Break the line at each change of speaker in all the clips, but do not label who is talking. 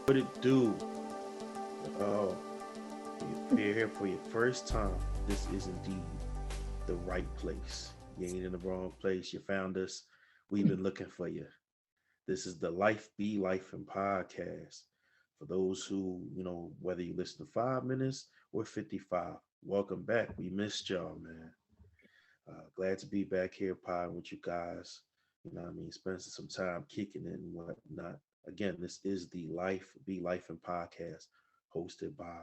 What it do? Oh, if you're here for your first time, this is indeed the right place. You ain't in the wrong place. You found us. We've been looking for you. This is the Life Be Life and podcast. For those who, whether you listen to 5 minutes or 55, welcome back. We missed y'all, man. Glad to be back here pod with you guys. Spending some time kicking it and whatnot. Again, this is the Life Be Life and podcast hosted by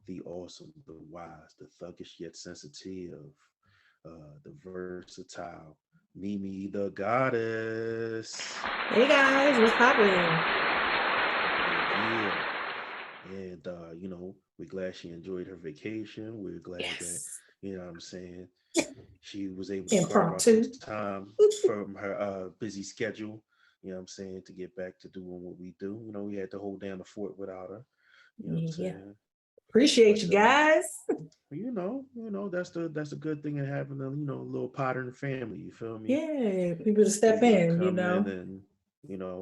the awesome, the wise, the thuggish yet sensitive, the versatile Mimi the goddess.
Hey guys, what's poppin'?
Yeah. And we're glad she enjoyed her vacation. We're glad that,
Yes.
she was able to carve out some
Impromptu.
time from her busy schedule, to get back to doing what we do. We had to hold down the fort without her, you know what I'm
Yeah.
saying?
Appreciate
But
you guys.
that's a good thing that happened to, a little Potter in the family, you feel me?
Yeah, people to step
Able to
in,
come in and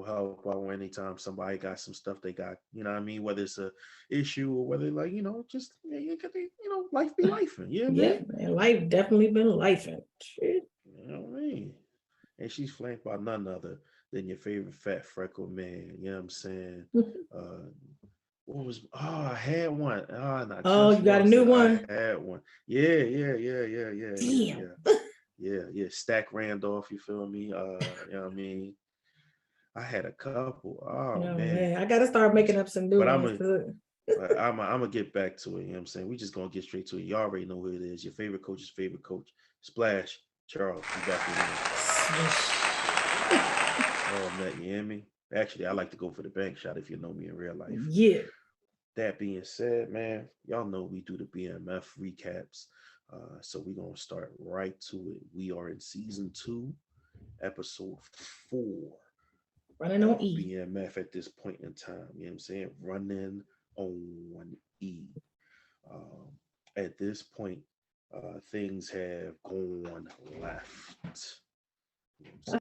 help out anytime somebody got some stuff they got, whether it's a issue or whether like, just you got to, life be life, you know what I
Yeah,
mean?
man. Life definitely been lifing. Shit.
You know what I mean? And she's flanked by none other than your favorite fat freckled man. You know what I'm saying? Uh, what was? Oh, I had one. Oh, and I
Oh,
just
you got a
lost
new
it. I
one?
had one. Yeah.
Damn.
Yeah. Stack Randolph. You feel me? I had a couple. Oh
Oh
man.
man, I gotta start making up some new
But I'm
ones.
a. I'm gonna get back to it. You know what I'm saying? We just gonna get straight to it. You already know who it is. Your favorite coach's favorite coach, Splash Charles. You back again. Oh man, you hear me? Actually, I like to go for the bank shot if you know me in real life.
Yeah.
That being said, man, y'all know we do the BMF recaps. So we're gonna start right to it. We are in season 2, episode 4
Running on
of
E.
BMF at this point in time. You know what I'm saying? Running on E. Um, at this point, things have gone left. You know what I'm saying?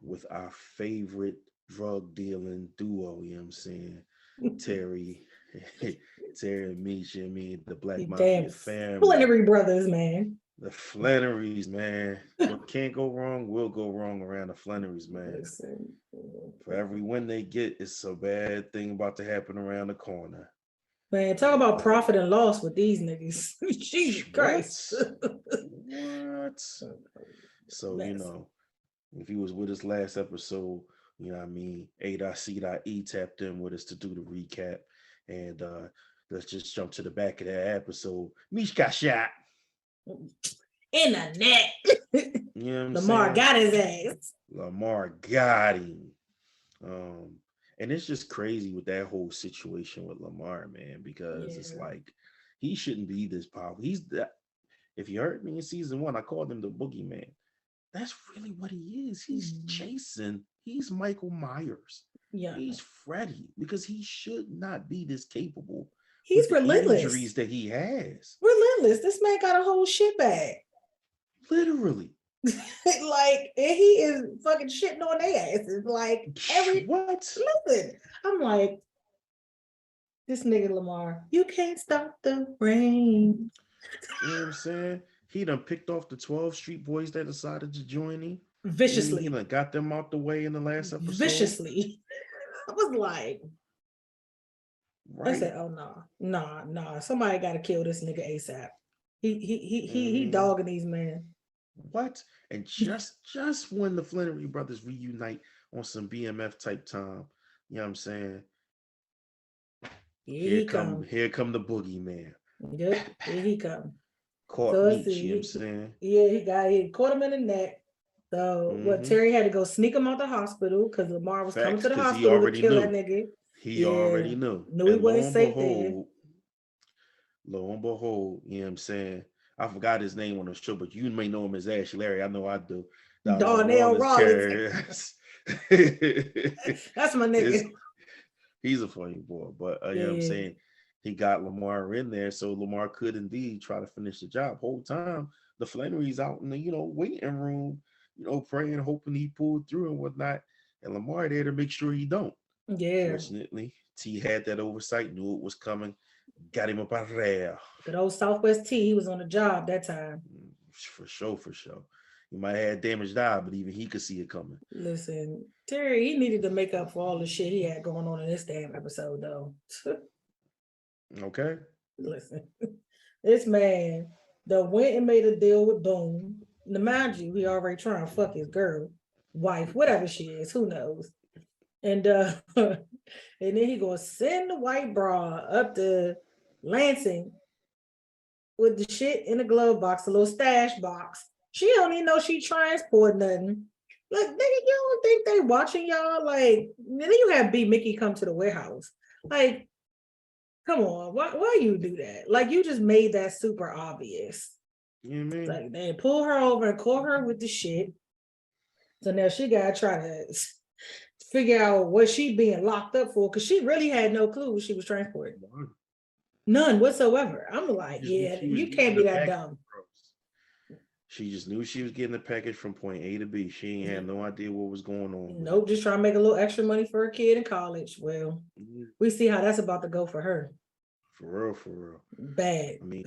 With our favorite drug dealing duo, you know what I'm saying? Terry, Terry and Misha, the Black
You
Mafia
damn
family,
Flannery brothers, man.
the Flannerys, man. What can't go wrong will go wrong around the Flannerys, man.
Listen.
For every win they get, it's a bad thing about to happen around the corner.
Man, talk about
But
profit and loss with these niggas. Jesus
what?
Christ.
What? So,
Mess.
if he was with us last episode, A.C.E tapped in with us to do the recap. And let's just jump to the back of that episode. Mish got shot.
In the neck.
You know what I'm
Lamar
saying?
got his ass.
Lamar got him. Um, and it's just crazy with that whole situation with Lamar, man, because it's
Yeah.
like he shouldn't be this powerful. He's that. If you heard me in season 1, I called him the boogeyman. That's really what he is. He's Jason. He's Michael Myers.
Yeah.
He's Freddy because he should not be this capable with
He's
the
relentless.
injuries that he has.
Relentless. This man got a whole shit bag.
Literally.
Like, and he is fucking shitting on their asses. Like,
What?
listen, I'm like, this nigga Lamar, you can't stop the rain.
You know what I'm saying? He done picked off the 12th Street Boys that decided to join him. He
Viciously.
done got them out the way in the last episode.
Viciously. I was like, I
Right.
said, oh no. Somebody gotta kill this nigga ASAP. He
Mm-hmm.
dogging these men.
What? And just when the Flannery brothers reunite on some BMF type time, you know what I'm saying?
Here he come.
Here come the boogeyman.
Yep, here he come.
Caught
So let's
Meech, you know what I'm
see.
saying?
He caught him in the neck. So what
Mm-hmm.
Terry had to go sneak him out the hospital because Lamar was coming
Facts,
to the
because he
hospital to
already
kill that
knew.
nigga.
He
Yeah.
already knew.
Knew he
And
wasn't safe there.
lo and behold, you know what I'm saying? I forgot his name on the show, but you may know him as Ash Larry. I know I do. Darnell
Darnell
Rawlins
Rollins.
carries.
That's my
His
nigga.
He's a funny boy, but you know what I'm
Yeah.
saying? He got Lamar in there, so Lamar could indeed try to finish the job. Whole time, the Flannery's out in the, waiting room, praying, hoping he pulled through and whatnot. And Lamar there to make sure he don't.
Yeah.
Fortunately, T had that oversight, knew it was coming, got him up out of there.
Good old Southwest T, he was on the job that time.
For sure, for sure. He might have had damaged eye, but even he could see it coming.
Listen, Terry, he needed to make up for all the shit he had going on in this damn episode, though.
Okay.
Listen, this man that went and made a deal with Boone. Now, mind you, he already trying to fuck his girl, wife, whatever she is, who knows. And and then he gonna send the white bra up to Lansing with the shit in the glove box, a little stash box. She don't even know she transport nothing. Like, nigga, you don't think they watching y'all? Like, then you have B Mickey come to the warehouse. Like, come on, why you do that? Like, you just made that super obvious.
You know what I mean?
Like, they pull her over and call her with the shit. So now she gotta try to figure out what she being locked up for, because she really had no clue what she was transporting. None whatsoever. I'm like, yeah,
She was
you
getting
can't
the
be that
package.
dumb.
She just knew she was getting the package from point A to B. She ain't had no idea what was going on with it.
Nope, just trying to make a little extra money for a kid in college. Well,
Mhm.
we see how that's about to go for her.
For real, for real.
Bad.
I mean,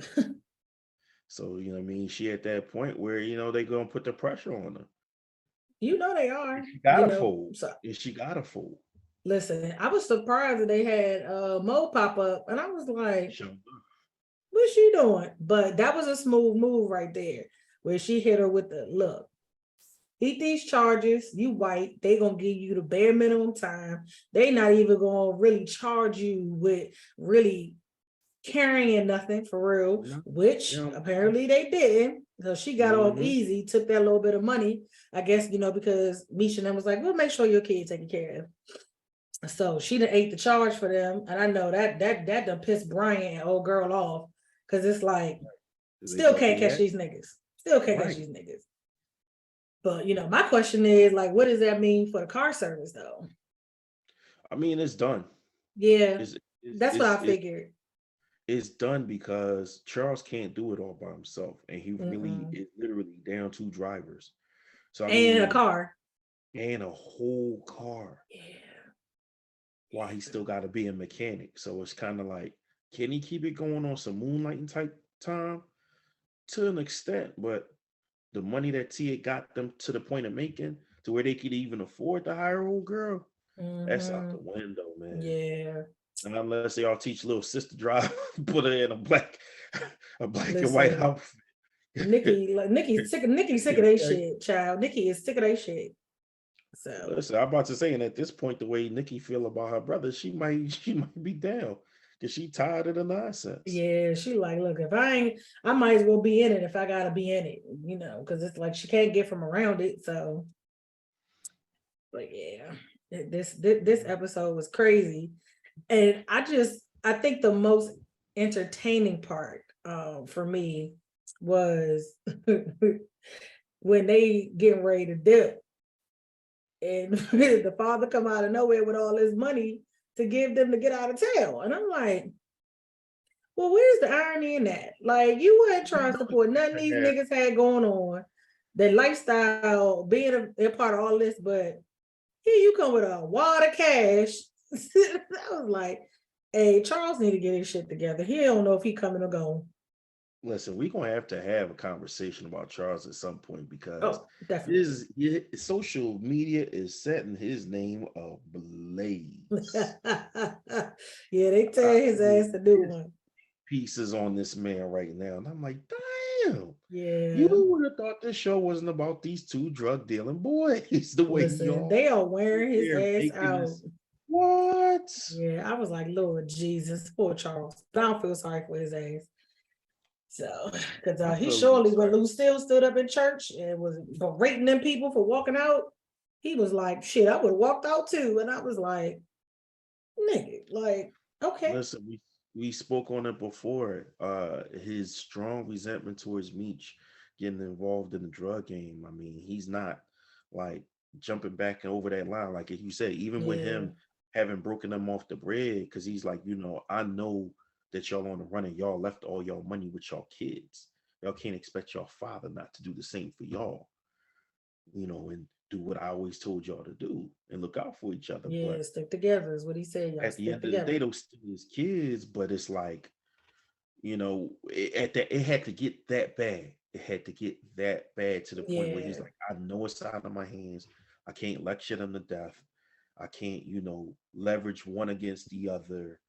so you know what I mean? She at that point where, they gonna put the pressure on her.
You know they
And
are.
she
You
gotta
know.
fold.
So
And she gotta fold.
listen, I was surprised that they had Mo pop up, and I was like,
Sure.
"What's she doing?" But that was a smooth move right there, where she hit her with the look. Eat these charges, you white, they gonna give you the bare minimum time. They not even gonna really charge you with really carrying nothing for real,
No,
which
no.
apparently they didn't. So she got off
Mm-hmm.
easy, took that little bit of money, I guess, because Misha and them was like, we'll make sure your kid taken care of. So she done ate the charge for them. And I know that done pissed Brian and old girl off. Cause it's like,
They
still
thought
can't
they
catch
had
these niggas. Still can't catch
right.
these niggas. But my question is like, what does that mean for the car service though?
I mean, it's done.
Yeah,
It's it's
that's what
it's
I
it's,
figured.
it's done because Charles can't do it all by himself, and he really
Mm-mm.
is literally down two drivers. So I
And a
mean,
car.
and a whole car
Yeah.
while he still got to be a mechanic. So it's kind of like, can he keep it going on some moonlighting type time to an extent? But the money that Tia got them to the point of making to where they could even afford to hire a old girl, that's out
Mm-hmm.
the window, man.
Yeah.
And unless they all teach little sister drive, put her in a black, a black and white
Listen,
outfit.
Nikki's sick of that
Okay.
shit, child. Nikki is sick of that shit. So
Listen, I'm about to say, and at this point, the way Nikki feel about her brother, she might be down because she tired of the nonsense.
yeah, she like, look, if I ain't, I might as well be in it if I gotta be in it, because it's like she can't get from around it. So, but yeah, this episode was crazy, and I think the most entertaining part for me was when they getting ready to dip and the father come out of nowhere with all this money to give them to get out of town. And I'm like, well, where's the irony in that? Like, you weren't
You
trying to
know it's
support
going
nothing these
to have.
niggas had going on, their lifestyle, being a part of all this, but here you come with a wad of cash. I was like, hey, Charles need to get his shit together. He don't know if he coming or going.
Listen, we're gonna have a conversation about Charles at some point because
Oh, definitely.
his social media is setting his name ablaze.
Yeah, they
I
tell his
mean,
ass to do
his
one.
pieces on this man right now, and I'm like, damn. You
Yeah.
would have thought this show wasn't about these two drug dealing boys, the way
Listen,
y'all
they are
sit
wearing his
there
ass
making
out.
this. What?
Yeah, I was like, Lord Jesus, poor Charles. I don't feel sorry for his ass. So, because
I
he
feel a little
surely, when
sorry.
Lou still stood up in church and was berating them people for walking out, he was like, shit, I would have walked out too. And I was like, nigga, like, okay.
Listen, we spoke on it before. His strong resentment towards Meech getting involved in the drug game. I mean, he's not like jumping back over that line, like you said. Even with
Yeah.
him having broken them off the bread, because he's like, I know that y'all on the run and y'all left all y'all money with y'all kids. Y'all can't expect y'all father not to do the same for y'all. and do what I always told y'all to do and look out for each other.
Yeah,
But
stick together is what he said. Y'all
at the
stick
end of the day,
together.
those still his kids. But it's like, it had to get that bad. It had to get that bad to the point where he's
Yeah.
like, I know it's out of my hands. I can't lecture them to death. I can't, leverage one against the other.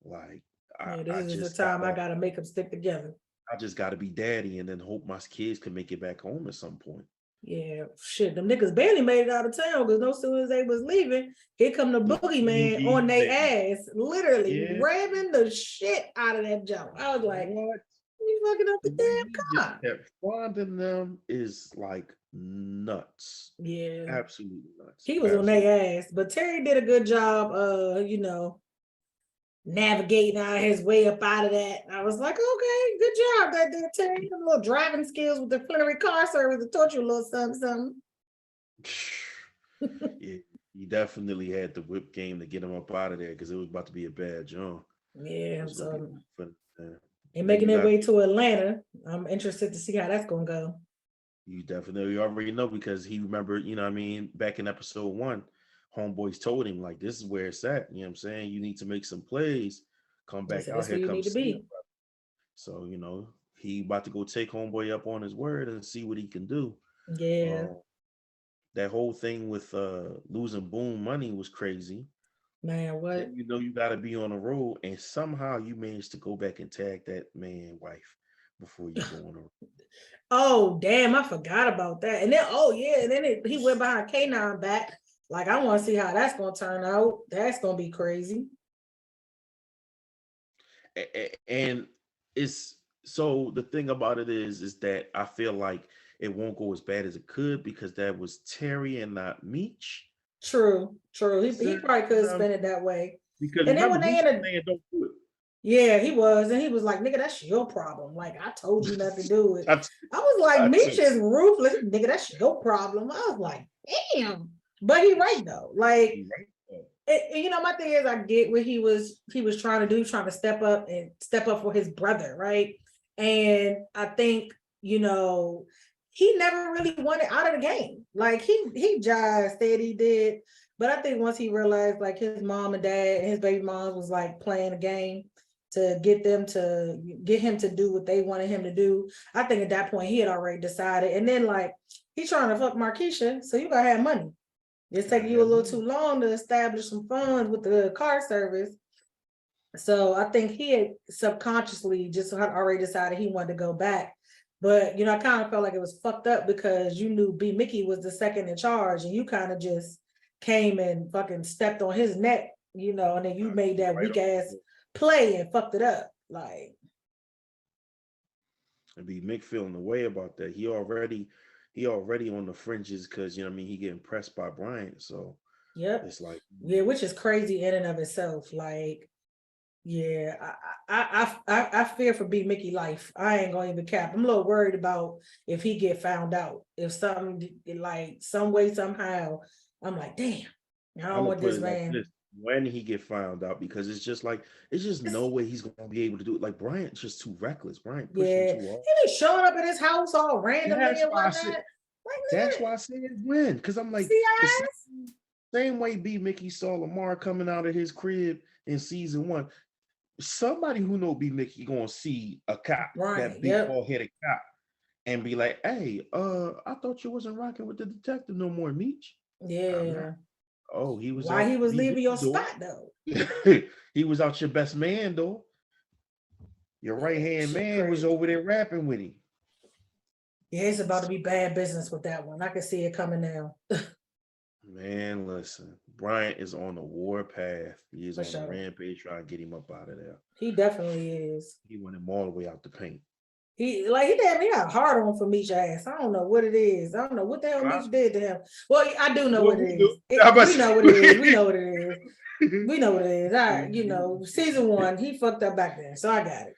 Like I,
Yeah, this
I
is the
just
time I
gotta,
gotta make them stick together.
I just gotta be daddy, and then hope my kids can make it back home at some point.
Yeah, shit, them niggas barely made it out of town because no sooner as they was leaving, here come the
The
boogeyman on
boogies and
their ass, literally
yeah,
ramming the shit out of that jump. I was like,
what
you fucking up
the
the
way he
damn
just
car.
kept finding them is like nuts,
Yeah,
absolutely nuts,
he was on
absolutely.
their ass, but Terry did a good job. Navigating out his way up out of that. I was like, okay, good job. That Terry, some little driving skills with the plenary car service to taught you a little something, something.
Yeah, he definitely had the whip game to get him up out of there because it was about to be a bad jump. It
Yeah,
was gonna be
so
fun.
and
Then
making
you
their
got
way to Atlanta. I'm interested to see how that's gonna go.
you definitely already know because he remembered, what I mean, back in episode one, homeboys told him like this is where it's at. You know what I'm saying? You need to make some plays. Come
They
back
said
out
that's
here,
where you
come
need to
see him.
be.
So, he about to go take homeboy up on his word and see what he can do.
Yeah,
Um, that whole thing with losing Boom money was crazy.
man.
Then
What?
you got to be on the road, and somehow you managed to go back and tag that man wife before you go on the road.
Oh, damn! I forgot about that. And then, oh yeah, and then he went behind K9 back. Like, I want to see how that's gonna turn out. That's gonna be crazy.
And it's so the thing about it is that I feel like it won't go as bad as it could because that was Terry and not Meech.
True, true. He
So,
probably could spend it that way.
because
And then
remember,
when they
Meech
in
was
a
saying don't do
yeah, he was, and he was like, "Nigga, that's your problem." Like I told you not to
it.
do it.
That's
I was like,
that's
"Meech
it.
is ruthless, nigga. That's your problem." I was like, "Damn," but he right though. Like,
You right.
my thing is, I get what he was trying to do, trying to step up for his brother, right? And I think he never really wanted out of the game. Like he just said he did, but I think once he realized like his mom and dad and his baby mom was like playing a game to get him to do what they wanted him to do. I think at that point he had already decided. And then like he's trying to fuck Markeisha, so you gotta have money. It's
Gotta
taking you a
have
little
money.
too long to establish some funds with the car service. So I think he had subconsciously just had already decided he wanted to go back. But I kind of felt like it was fucked up because you knew B Mickey was the second in charge, and you kind of just came and fucking stepped on his neck, and then you made
You
that
right
weak
off
ass
the hook.
play and fucked it up. Like,
And be Mick feeling the way about that. He already on the fringes because what I mean, he getting pressed by Bryant. So
yep,
it's like,
yeah, which is crazy in and of itself. Like, yeah, I fear for B Mickey life. I ain't gonna even cap. I'm a little worried about if he get found out. If something like some way somehow, I'm like, damn, I
I'm
don't
gonna
want
put
this
it like
man.
this: when he get found out, because it's just no
It's,
way he's gonna be able to do it. Like Bryant's just too reckless. Bryant pushing
yeah,
too hard.
he be showing up at his house all randomly
That's
and
why I said.
whatnot. Like,
That's
nigga,
why I said when. Because I'm like
see
the
ass?
same way B Mickey saw Lamar coming out of his crib in season one. Somebody who know B Mickey gonna see a cop, that
Right,
big
yep,
bald headed cop, and be like, "Hey, I thought you wasn't rocking with the detective no more, Meech." I'm not.
yeah.
Oh, he was
Why he
out
was
these
leaving your
door.
spot though?
He was out your best man though. Your right
Yeah,
hand
shit
man was
crazy.
over there rapping with him.
Yeah, it's about to
So,
be bad business with that one. I can see it coming now.
man, listen, Bryant is on the war path. He is
For
on a
sure.
rampage trying to get him up out of there.
He definitely is.
He went him all the way out the paint.
He damn he got hard on for Meech ass. I don't know what it is. I don't know what the hell
Huh?
Meech did to him. Well, I do know
Well,
what it
we do.
is.
How about
We know what it is. We know what it is. We know what it is. All right, season one, he fucked up back then, so I got it.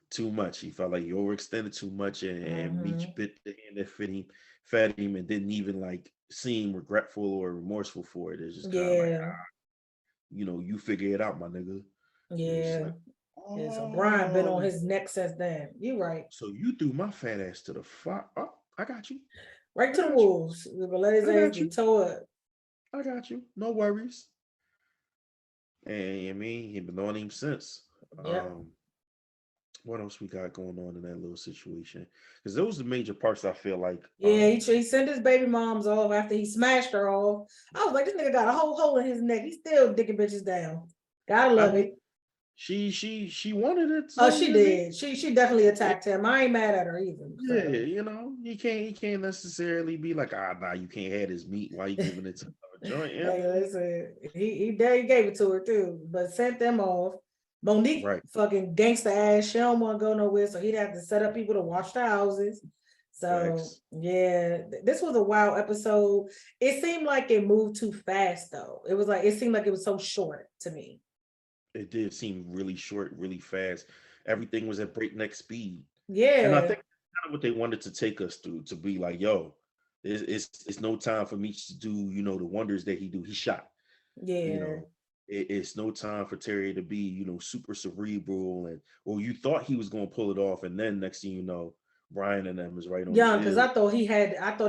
too much. He felt like he overextended too much, and Meech
Hmm.
bit the hand that fed him, and didn't even like seem regretful or remorseful for it. It's just kind of like,
Yeah,
you figure it out, my nigga. And it's just
yeah,
like,
yeah. So Brian been on
oh,
his neck since then. You right.
so you threw my fat ass to the fire. Oh, I got you.
Right
I
to the
got you.
wolves. We're gonna let his
I
ass
got
be
you.
towed up.
I got you. No worries. And I mean, he been on him since.
Yep.
Um, what else we got going on in that little situation? Because those are the major parts I feel like.
Yeah, he sent his baby moms off after he smashed her off. I was like, this nigga got a whole hole in his neck. He's still dicking bitches down. Gotta
I
love
mean,
it.
she wanted it,
Oh,
so
she
you know what I mean.
did. She definitely attacked him. I ain't mad at her either.
Yeah,
So
he can't necessarily be like, nah, you can't have this meat while you giving it to another joint. You know
hey,
what I mean?
listen, he gave it to her too, but sent them off. Monique
Right.
fucking gangster ass. She don't want to go nowhere, so he'd have to set up people to watch the houses. So
Facts.
yeah, this was a wild episode. It seemed like it moved too fast though. It seemed like it was so short to me.
It did seem really short, really fast. Everything was at breakneck speed. And I
Yeah,
think that's kind of what they wanted to take us through to be like, yo, it's no time for me to do, the wonders that he do. He shot, you
yeah.
know. It's no time for Terry to be, super cerebral and or you thought he was gonna pull it off, and then next thing you know, Brian and them is right on his
Young, because
heels.
I thought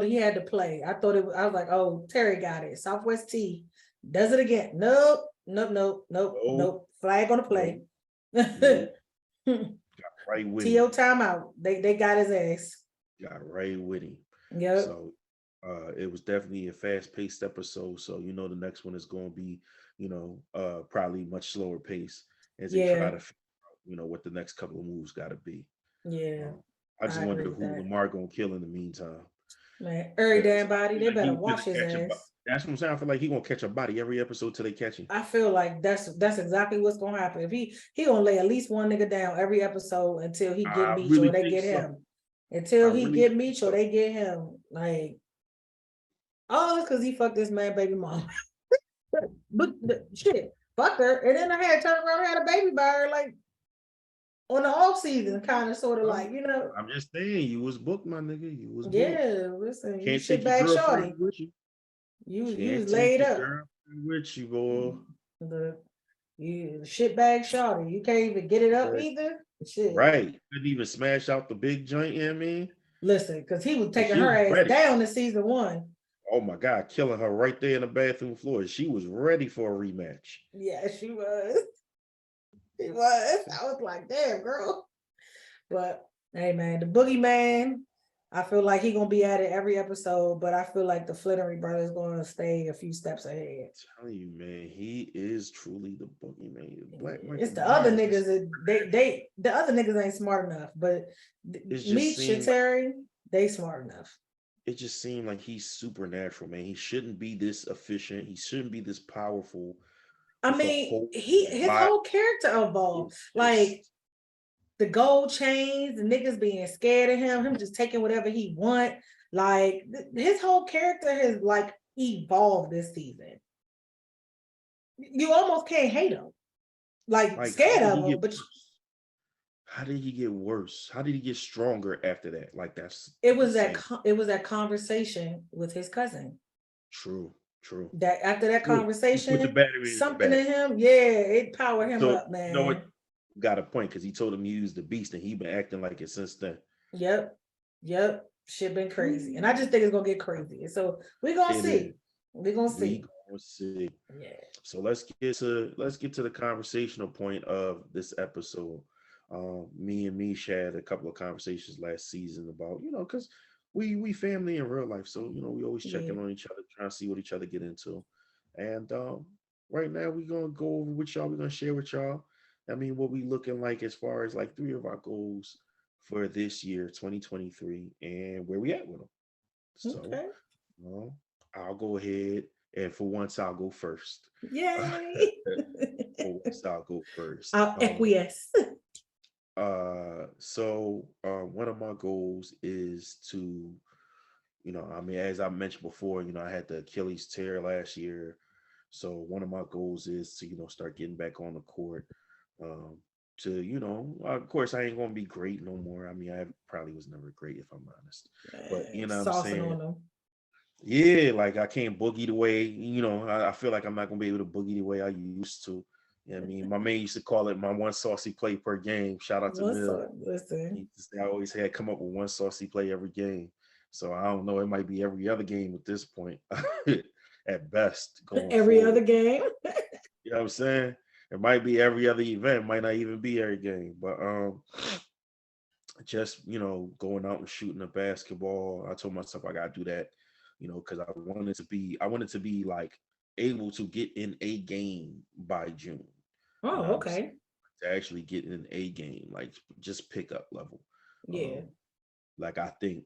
he had to play. I was like, oh, Terry got it. Southwest T does it again. Nope, nope, nope, nope,
No,
nope. Flag on the
no,
play.
no, right with him.
T.O. timeout. They got his ass.
Got right with him.
Yep.
So it was definitely a fast paced episode. So the next one is going to be probably much slower pace as they try
Yeah.
to figure out what the next couple of moves got to be.
Yeah.
Um, I just
I agree
wonder
with
who
that.
Lamar gonna kill in the meantime.
Man, every
Because
damn
I
body,
feel
they
like
better
he's
wash
gonna
his
catch a
ass.
That's what I'm saying. I feel like he's gonna catch a body every episode till they catch him.
I feel like that's exactly what's gonna happen. If he gonna lay at least one nigga down every episode until he get
I
Meech or
really
they
think
get
so.
him.
I
Until he
really
get
think
Meech or
so.
they get him. Like, oh, it's because he fucked this man baby mom. But shit, fuck her. And then I had turned around and had a baby by her, like on the off season, kind of sort of
Well,
like.
I'm just saying, you was booked, my nigga. You was booked.
Yeah, listen, you
Can't
shit
take your
bag
girlfriend
shorty.
with you.
You was
Can't take
laid
your
up.
girlfriend with you, boy.
The you shit bag shorty. You can't even get it up
Right.
either. Shit.
Right. Couldn't even smash out the big joint, you know what I mean?
Listen, because he was
And
taking
she
her
was
ass
ready.
down in season one.
Oh my God, killing her right there in the bathroom floor. She was ready for a rematch.
Yeah, she was. She was. I was like, damn, girl. But hey, man, the boogeyman. I feel like he gonna be at it every episode, but I feel like the Flittery brothers gonna stay a few steps ahead.
Telling you, man, he is truly the boogeyman. Black
It's
Michael
the other
Myers is
niggas that the other niggas ain't smart enough, but
it just
Meech and
seemed like
Terry, they smart enough.
it just seemed like he's supernatural, man. He shouldn't be this efficient. He shouldn't be this powerful
I
with a
mean,
whole
his
lot.
whole character evolved.
It's
Like
just
the gold chains, the niggas being scared of him just taking whatever he want. Like his whole character has like evolved this season. You almost can't hate him. Like
like how
scared
did
of
he
him,
get
but
worse? How did he get worse? How did he get stronger after that? Like that's
it was that
insane.
it was that conversation with his cousin.
True, true.
That after that
True. He put the
conversation,
battery in his
something
back.
in him, yeah, it powered him
So
up,
you know what?
man.
Got a point because he told him to use the beast, and he been acting like it since then.
Yep, yep. Shit been crazy, and I
Ooh.
just think it's gonna get crazy. So we gonna
It is.
see. We gonna
We
see.
gonna see.
Yeah.
So let's get to the conversational point of this episode. Me and me had a couple of conversations last season about because we family in real life, so we always
Yeah.
checking on each other, trying to see what each other get into. And right now we're gonna go over with y'all. We're gonna share with y'all. I mean, what we looking like as far as like three of our goals for this year, 2023, and where we at with them. So,
Okay.
well, I'll go ahead, and for once, I'll go first.
Yay.
For once, I'll go first.
I'll acquiesce.
One of my goals is to, I mean, as I mentioned before, I had the Achilles tear last year. So one of my goals is to, start getting back on the court. Um, of course, I ain't gonna be great no more. I mean, I probably was never great if I'm honest, but you know what I'm
Saucing
saying?
on them.
Yeah, like I can't boogie the way, I feel like I'm not gonna be able to boogie the way I used to. You know what I mean? My man used to call it my one saucy play per game. Shout out to
What's
Mill.
up? Listen.
I always had come up with one saucy play every game. So I don't know. It might be every other game at this point, at best, going
Every other
forward.
game.
You know what I'm saying? It might be every other event. It might not even be every game. But just going out and shooting a basketball. I told myself I gotta do that, because I wanted to be like able to get in a game by June. You know
Oh,
what I'm saying?
okay.
To actually get in a game, like just pick up level.
Yeah.
Um, like I think,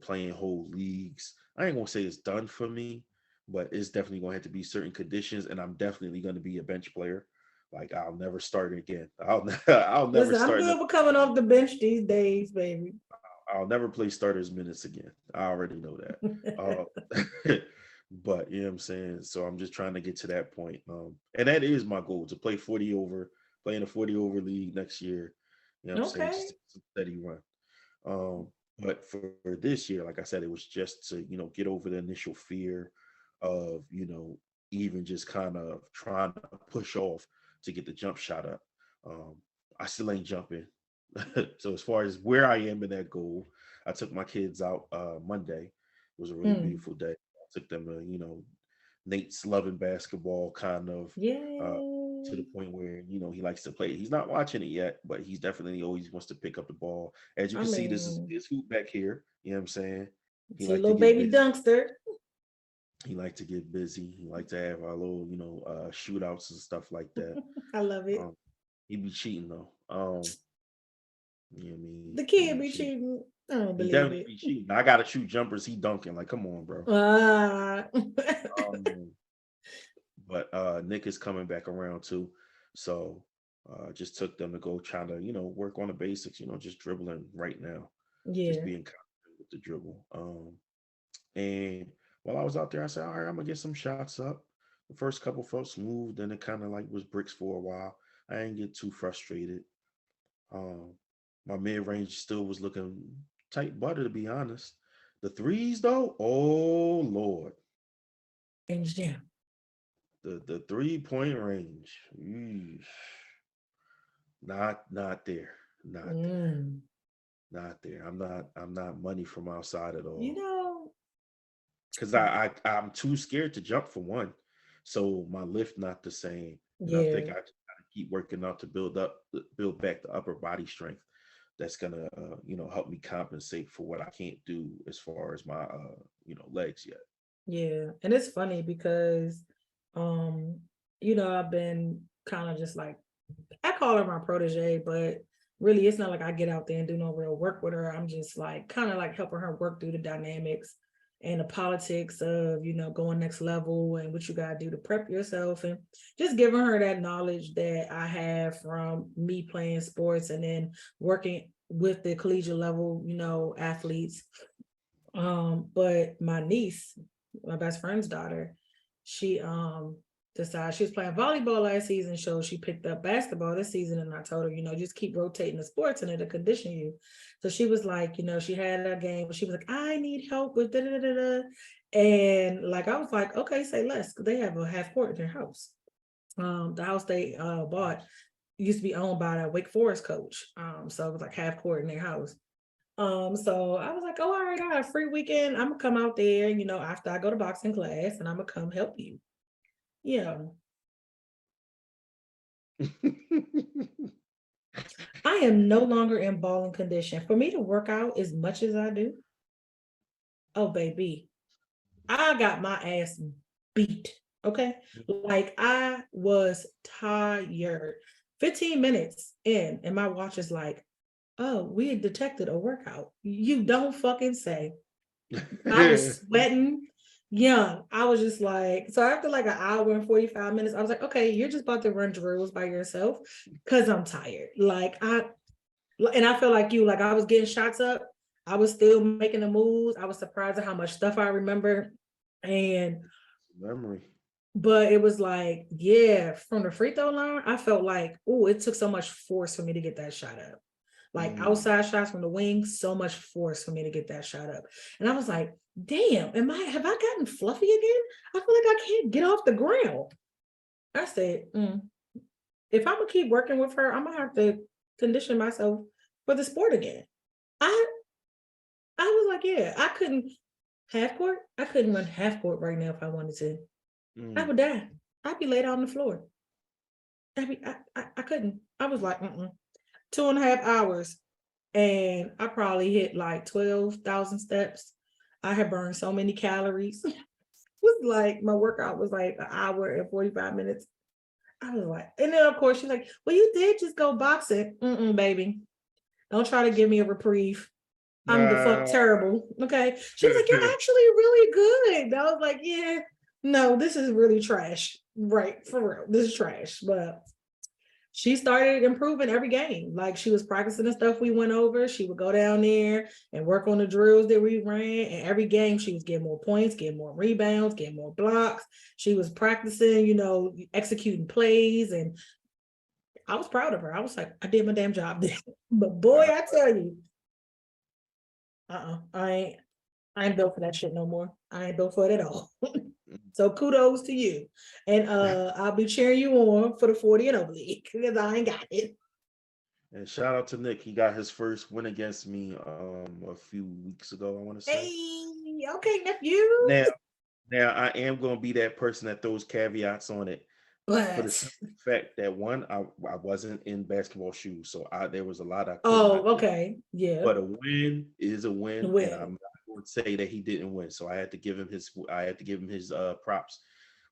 playing whole leagues, I ain't gonna say it's done for me, but it's definitely gonna have to be certain conditions, and I'm definitely gonna be a bench player. Like I'll never start again. I'll never
Listen, I'm
start.
good with coming off the bench these days, baby.
I'll never play starters minutes again. I already know that. But you know what I'm saying? So I'm just trying to get to that point. And that is my goal to play 40 over, play in a 40 over league next year. You know what I'm saying? Just
Okay.
a steady run. But for this year, like I said, it was just to, get over the initial fear of, even just kind of trying to push off to get the jump shot up. Um, I still ain't jumping. So as far as where I am in that goal, I took my kids out Monday. It was a really
Mm.
beautiful day. I took them to, Nate's loving basketball kind of to the
Yay.
point where, he likes to play. He's not watching it yet, but he's definitely always wants to pick up the ball. As you
I
can see, this is
mean,
his hoop back here. You know what I'm saying? He
see,
like to
little
get
baby
busy.
dunkster.
He like to get busy. He like to have our little, shootouts and stuff like that.
I love it.
Um, he be cheating though. You know what I mean?
The
He
kid
be
be
cheating.
cheating. I don't
He
believe
definitely
it.
be cheating. I gotta shoot jumpers. He dunking. Like, come on, bro.
Ah.
Um, but Nick is coming back around too. So just took them to go try to, work on the basics, just dribbling right now. Just
Yeah.
being confident with the dribble. And while I was out there, I said, all right, I'm gonna get some shots up. The first couple felt smooth, then it kind of like was bricks for a while. I didn't get too frustrated. Um, my mid range still was looking tight butter to be honest. The threes though, oh Lord.
Range jam.
The 3-point range. Not there. Not there.
Mm.
Not there. I'm not money from outside at
You
all.
know,
Cause I'm too scared to jump for one. So my lift not the same. And I think
yeah.
I just gotta keep working out to build back the upper body strength. That's gonna help me compensate for what I can't do as far as my legs yet.
Yeah. And it's funny because um, I've been kind of just like I call her my protege, but really it's not like I get out there and do no real work with her. I'm just like kind of like helping her work through the dynamics and the politics of, going next level and what you gotta do to prep yourself and just giving her that knowledge that I have from me playing sports and then working with the collegiate level, athletes. But my niece, my best friend's daughter, she decided she was playing volleyball last season, so she picked up basketball this season, and I told her, just keep rotating the sports and it'll condition you. So she was like, she had a game, but she was like, I need help with da da da da. And like I was like, okay, say less, because they have a half court in their house. The house they bought used to be owned by a Wake Forest coach. So it was like half court in their house. So I was like, oh, all right, I have a free weekend. I'm gonna come out there, after I go to boxing class and I'm gonna come help you. Yeah. I am no longer in balling condition. For me to work out as much as I do, oh baby, I got my ass beat. Okay. Like I was tired. 15 minutes in, and my watch is like, oh, we had detected a workout. You don't fucking say. I was sweating young. I was just like, so after like an hour and 45 minutes, I was like, okay, you're just about to run drills by yourself because I'm tired. And I feel like you, like I was getting shots up. I was still making the moves. I was surprised at how much stuff I remember. And,
Memory.
but it was like, yeah, from the free throw line, I felt like, oh, it took so much force for me to get that shot up. Like
Mm.
outside shots from the wing, so much force for me to get that shot up. And I was like, damn, have I gotten fluffy again? I feel like I can't get off the ground. I said, if I'm gonna keep working with her, I'm gonna have to condition myself for the sport again. I I was like, yeah, I couldn't half court. I couldn't run half court right now if I wanted to. I
Mm.
would die. I'd be laid out on the floor. I couldn't. I was like, 2.5 hours. And I probably hit like 12,000 steps. I had burned so many calories. It was like my workout was like an hour and 45 minutes. I was like, and then of course she's like, well, you did just go boxing. Baby. Don't try to give me a reprieve. I'm the fuck
Nah.
terrible. Okay. She was like, you're actually really good. And I was like, yeah, no, this is really trash. Right. For real. This is trash. But she started improving every game. Like she was practicing the stuff we went over. She would go down there and work on the drills that we ran. And every game she was getting more points, getting more rebounds, getting more blocks. She was practicing, executing plays. And I was proud of her. I was like, I did my damn job. But boy, I tell you, I ain't built for that shit no more. I ain't built for it at all. So kudos to you. And I'll be cheering you on for the 40 and over league because I ain't got it.
And shout out to Nick. He got his first win against me a few weeks ago, I want to say.
Hey, okay, nephew.
Now, now I am gonna be that person that throws caveats on it for the
But
simple fact that one, I wasn't in basketball shoes, so there was a lot I could
oh,
not do.
okay. Yeah.
But a win is a win, and I'm
Win.
not going to say that he didn't win. So I had to give him his props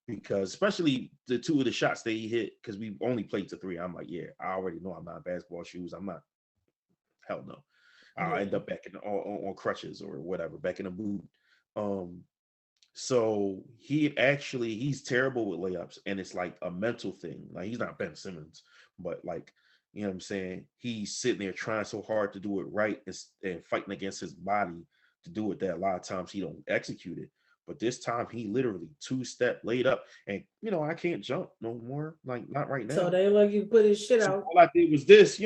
because especially the two of the shots that he hit because we only played to three. I'm like, yeah, I already know I'm not basketball shoes. I'm not. Hell no. I'll end
Yeah.
up back on crutches or whatever, back in the boot. Um, so he's terrible with layups, and it's like a mental thing. Like he's not Ben Simmons, but like you know what I'm saying. He's sitting there trying so hard to do it right and fighting against his body to do it that a lot of times he don't execute it. But this time he literally two-step laid up, and I can't jump no more. Like not right
So
now.
they let you put his shit
So
out.
all I did was this,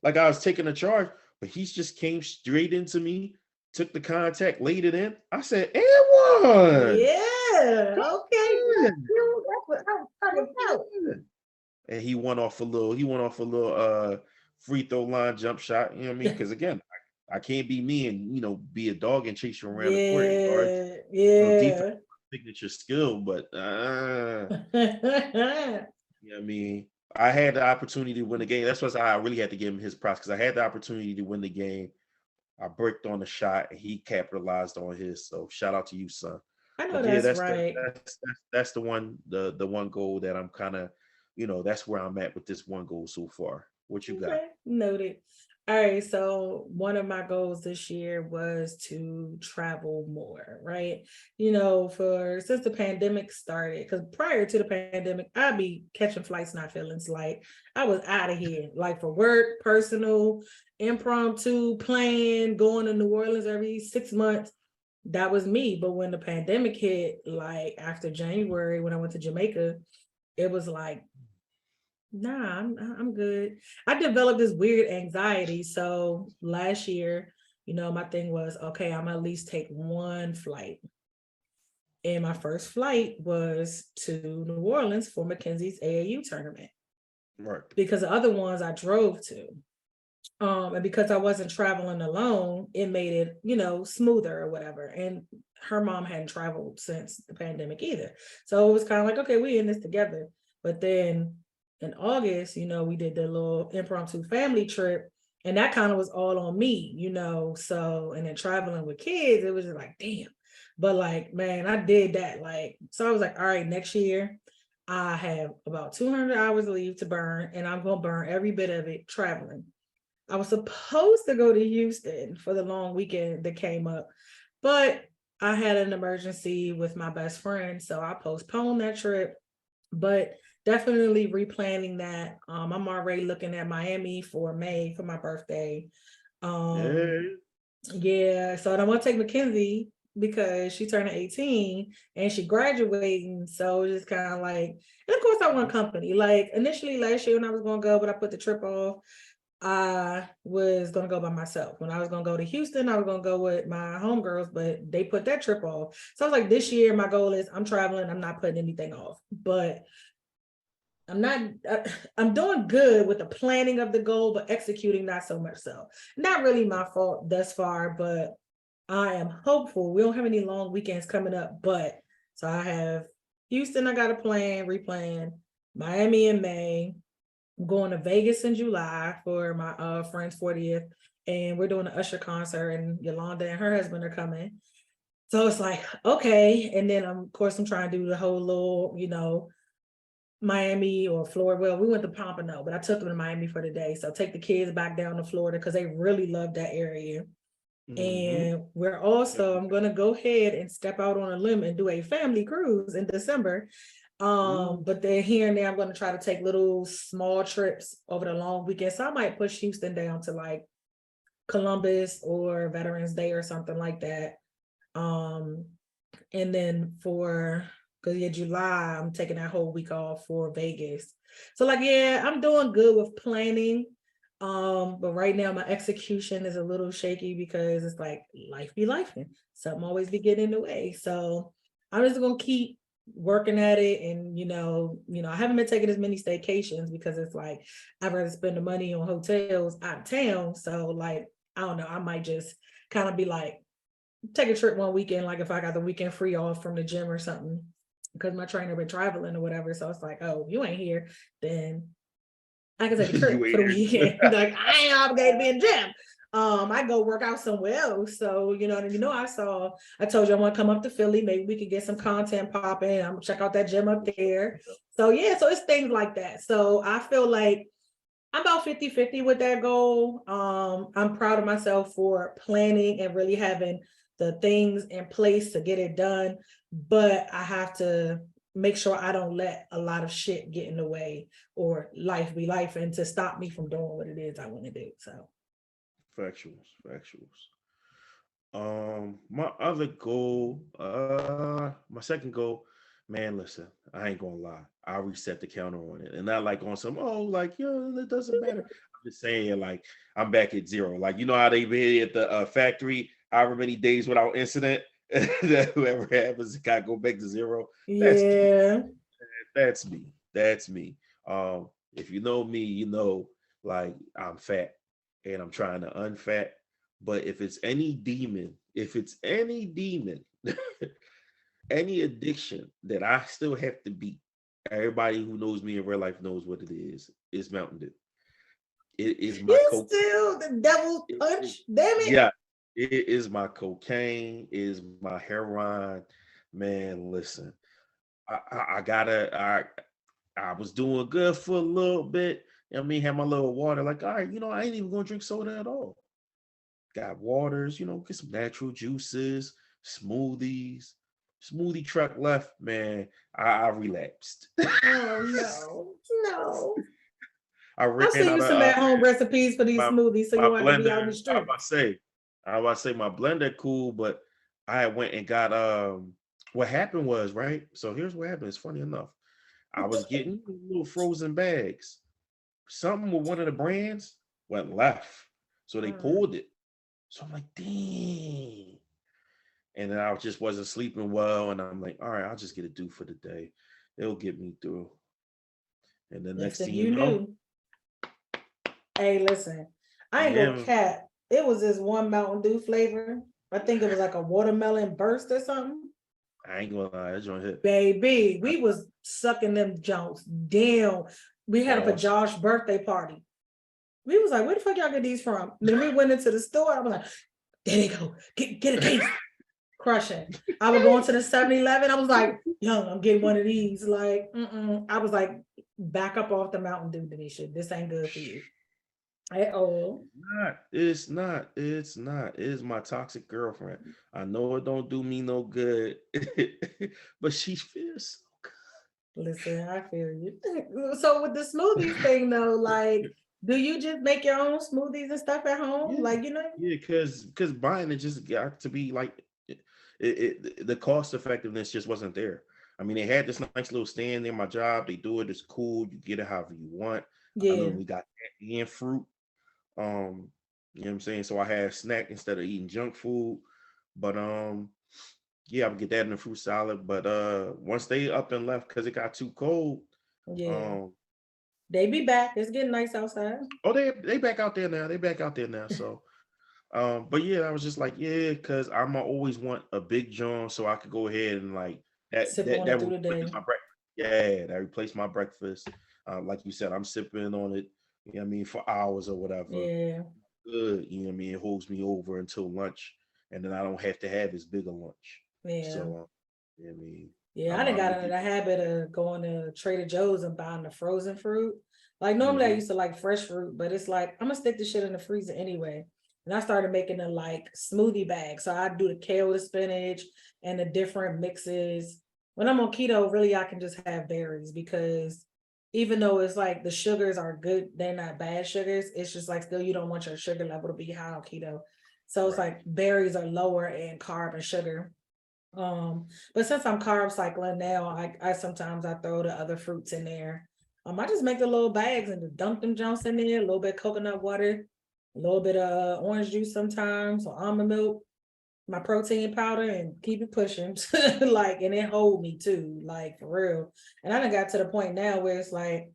like I was taking a charge, but he just came straight into me, took the contact, laid it in. I said, and one.
Yeah. Okay,
Good.
nephew. That's what I'm talking about.
Good. And he went off a little free throw line jump shot. You know what I mean? Because again, I can't be me and be a dog and chase you around the court and guard.
Yeah.
Defense
Yeah.
signature skill, but you know what I mean? I had the opportunity to win the game. That's why I really had to give him his props because I had the opportunity to win the game. I bricked on the shot and he capitalized on his. So shout out to you, son.
I know
But yeah,
that's
that's the
right.
that's the one goal that I'm kind of, that's where I'm at with this one goal so far. What you got?
Okay, noted. All right, so one of my goals this year was to travel more, right? For since the pandemic started, because prior to the pandemic, I'd be catching flights, not feelings like I was out of here, like for work, personal, impromptu, plan, going to New Orleans every 6 months. That was me. But when the pandemic hit, like after January, when I went to Jamaica, it was like nah, I'm good. I developed this weird anxiety. So last year, my thing was okay, I'm at least take one flight. And my first flight was to New Orleans for Mackenzie's AAU tournament
Right.
because the other ones I drove to. And because I wasn't traveling alone, it made it, smoother or whatever. And her mom hadn't traveled since the pandemic either. So it was kind of like, okay, we in this together. But then in August, we did the little impromptu family trip. And that kind of was all on me, So, and then traveling with kids, it was just like, damn. But like, man, I did that. Like, so I was like, all right, next year, I have about 200 hours of leave to burn, and I'm going to burn every bit of it traveling. I was supposed to go to Houston for the long weekend that came up, but I had an emergency with my best friend, so I postponed that trip. But definitely replanning that. I'm already looking at Miami for May for my birthday.
Yeah.
Yeah, so I want to take Mackenzie because she turned 18 and she graduating. So it's just kind of like, and of course I want company. Like initially last year when I was gonna go, but I put the trip off. I was gonna go by myself. When I was gonna go to Houston, I was gonna go with my homegirls, but they put that trip off. So I was like, this year my goal is I'm traveling. I'm not putting anything off, but I'm not. I'm doing good with the planning of the goal, but executing not so much. So not really my fault thus far, but I am hopeful. We don't have any long weekends coming up, but so I have Houston, I got a plan, replan, Miami in May. I'm going to Vegas in July for my friend's 40th. And we're doing an Usher concert, and Yolanda and her husband are coming. So it's like, okay. And then of course I'm trying to do the whole little, Miami or Florida. Well, we went to Pompano, but I took them to Miami for the day. So take the kids back down to Florida because they really love that area.
Mm-hmm.
And we're also, I'm gonna go ahead and step out on a limb and do a family cruise in December.
Ooh.
But then here and there, I'm gonna try to take little small trips over the long weekend. So I might push Houston down to like Columbus or Veterans Day or something like that. Um, and then for because yeah, July, I'm taking that whole week off for Vegas. So like, yeah, I'm doing good with planning. But right now my execution is a little shaky because it's like life be life and something always be getting in the way. So I'm just gonna keep working at it, and I haven't been taking as many staycations because it's like I'd rather spend the money on hotels out of town. So like, I don't know, I might just kind of be like, take a trip one weekend, like if I got the weekend free off from the gym or something, because my trainer been traveling or whatever. So it's like, oh, if you ain't here, then I can take a
You
trip for
ain't
the
here.
weekend. Like I ain't obligated to be in the gym. I go work out somewhere else. So I told you I want to come up to Philly. Maybe we could get some content popping. I'm gonna check out that gym up there. So yeah, so it's things like that. So I feel like I'm about 50-50 with that goal. I'm proud of myself for planning and really having the things in place to get it done. But I have to make sure I don't let a lot of shit get in the way or life be life and to stop me from doing what it is I want to do. So
Factuals, factuals. My other goal, my second goal, man, listen, I ain't gonna lie. I'll reset the counter on it. And not like on some, oh, like, it doesn't matter. I'm just saying, like, I'm back at zero. Like, you know how they be at the factory, however many days without incident, that whoever happens, gotta go back to zero. That's me.
yeah.
That's me. That's me. If you know me, like I'm fat and I'm trying to unfat. But if it's any demon, any addiction that I still have to beat, everybody who knows me in real life knows what it is Mountain Dew. It is my
You
coke.
still the devil's
It is,
punch, damn it.
yeah, it is my cocaine. It is my heroin. Man, listen, I gotta. I was doing good for a little bit. I mean, had my little water. Like, all right, I ain't even gonna drink soda at all. Got waters, get some natural juices, smoothies. Smoothie truck left, man. I relapsed.
Oh no, no.
I
I'll
ran
send
out
you
of
some at-home recipes for these
my
smoothies so you
my
don't have to be out in
blender.
the street.
I was about to say my blender cool, but I went and got what happened was, right? So here's what happened. It's funny enough. I was getting little frozen bags. Something with one of the brands went left. So they
Mm.
pulled it. So I'm like, dang. And then I just wasn't sleeping well. And I'm like, all right, I'll just get it due for the day. It'll get me through. And the
Yes,
next
if
thing you
you
know,
knew. Hey, listen, I ain't gonna
yeah,
cap. It was this one Mountain Dew flavor. I think it was like a watermelon burst or something.
I ain't gonna lie, that joint hit.
Baby,
I
we was sucking them Jones down. We had it for
lost.
Josh's birthday party. We was like, where the fuck y'all get these from? And then we went into the store. I was like, there they go. Get a case. Crushing. I would go into the 7-Eleven. I was like, yo, I'm getting one of these. Like, I was like, back up off the Mountain Dew, Denisha. This ain't good for you at all.
It's not. It's not. It is my toxic girlfriend. I know it don't do me no good, but she feels so
Listen, I feel you. So with the smoothies thing though, like, do you just make your own smoothies and stuff at home?
yeah,
Like,
yeah, because buying it just got to be like the cost effectiveness just wasn't there. I mean, they had this nice little stand near my job. They do it. It's cool. You get it however you want. I
yeah,
literally got candy and fruit. You know what I'm saying? So I had a snack instead of eating junk food. But yeah, I would get that in the fruit salad. But once they up and left because it got too cold,
yeah.
um,
They be back. It's getting nice outside.
oh they back out there now. They back out there now. So But yeah, I was just like, yeah, because I'm always want a big John so I could go ahead and like
Sip on it
that
through
will
the
replace
day.
my breakfast. Yeah, that replaced my breakfast. Like you said, I'm sipping on it, you know what I mean, for hours or whatever.
Yeah,
Good, you know what I mean? It holds me over until lunch, and then I don't have to have as big a lunch.
yeah.
So, you know what I mean,
Yeah, I done
I'm
got
gonna
into
get.
the habit of going to Trader Joe's and buying the frozen fruit. Like normally I
Mm-hmm.
used to like fresh fruit, but it's like I'm gonna stick the shit in the freezer anyway. And I started making a like smoothie bag. So I do the kale, the spinach, and the different mixes. When I'm on keto, really I can just have berries because even though it's like the sugars are good, they're not bad sugars. It's just like still you don't want your sugar level to be high on keto. So it's
Right.
like berries are lower in carb and sugar. But since I'm carb cycling now, I sometimes I throw the other fruits in there. I just make the little bags and just dump them jumps in there, a little bit of coconut water, a little bit of orange juice sometimes, or almond milk, my protein powder, and keep it pushing. Like, and it hold me too, like for real. And I done got to the point now where it's like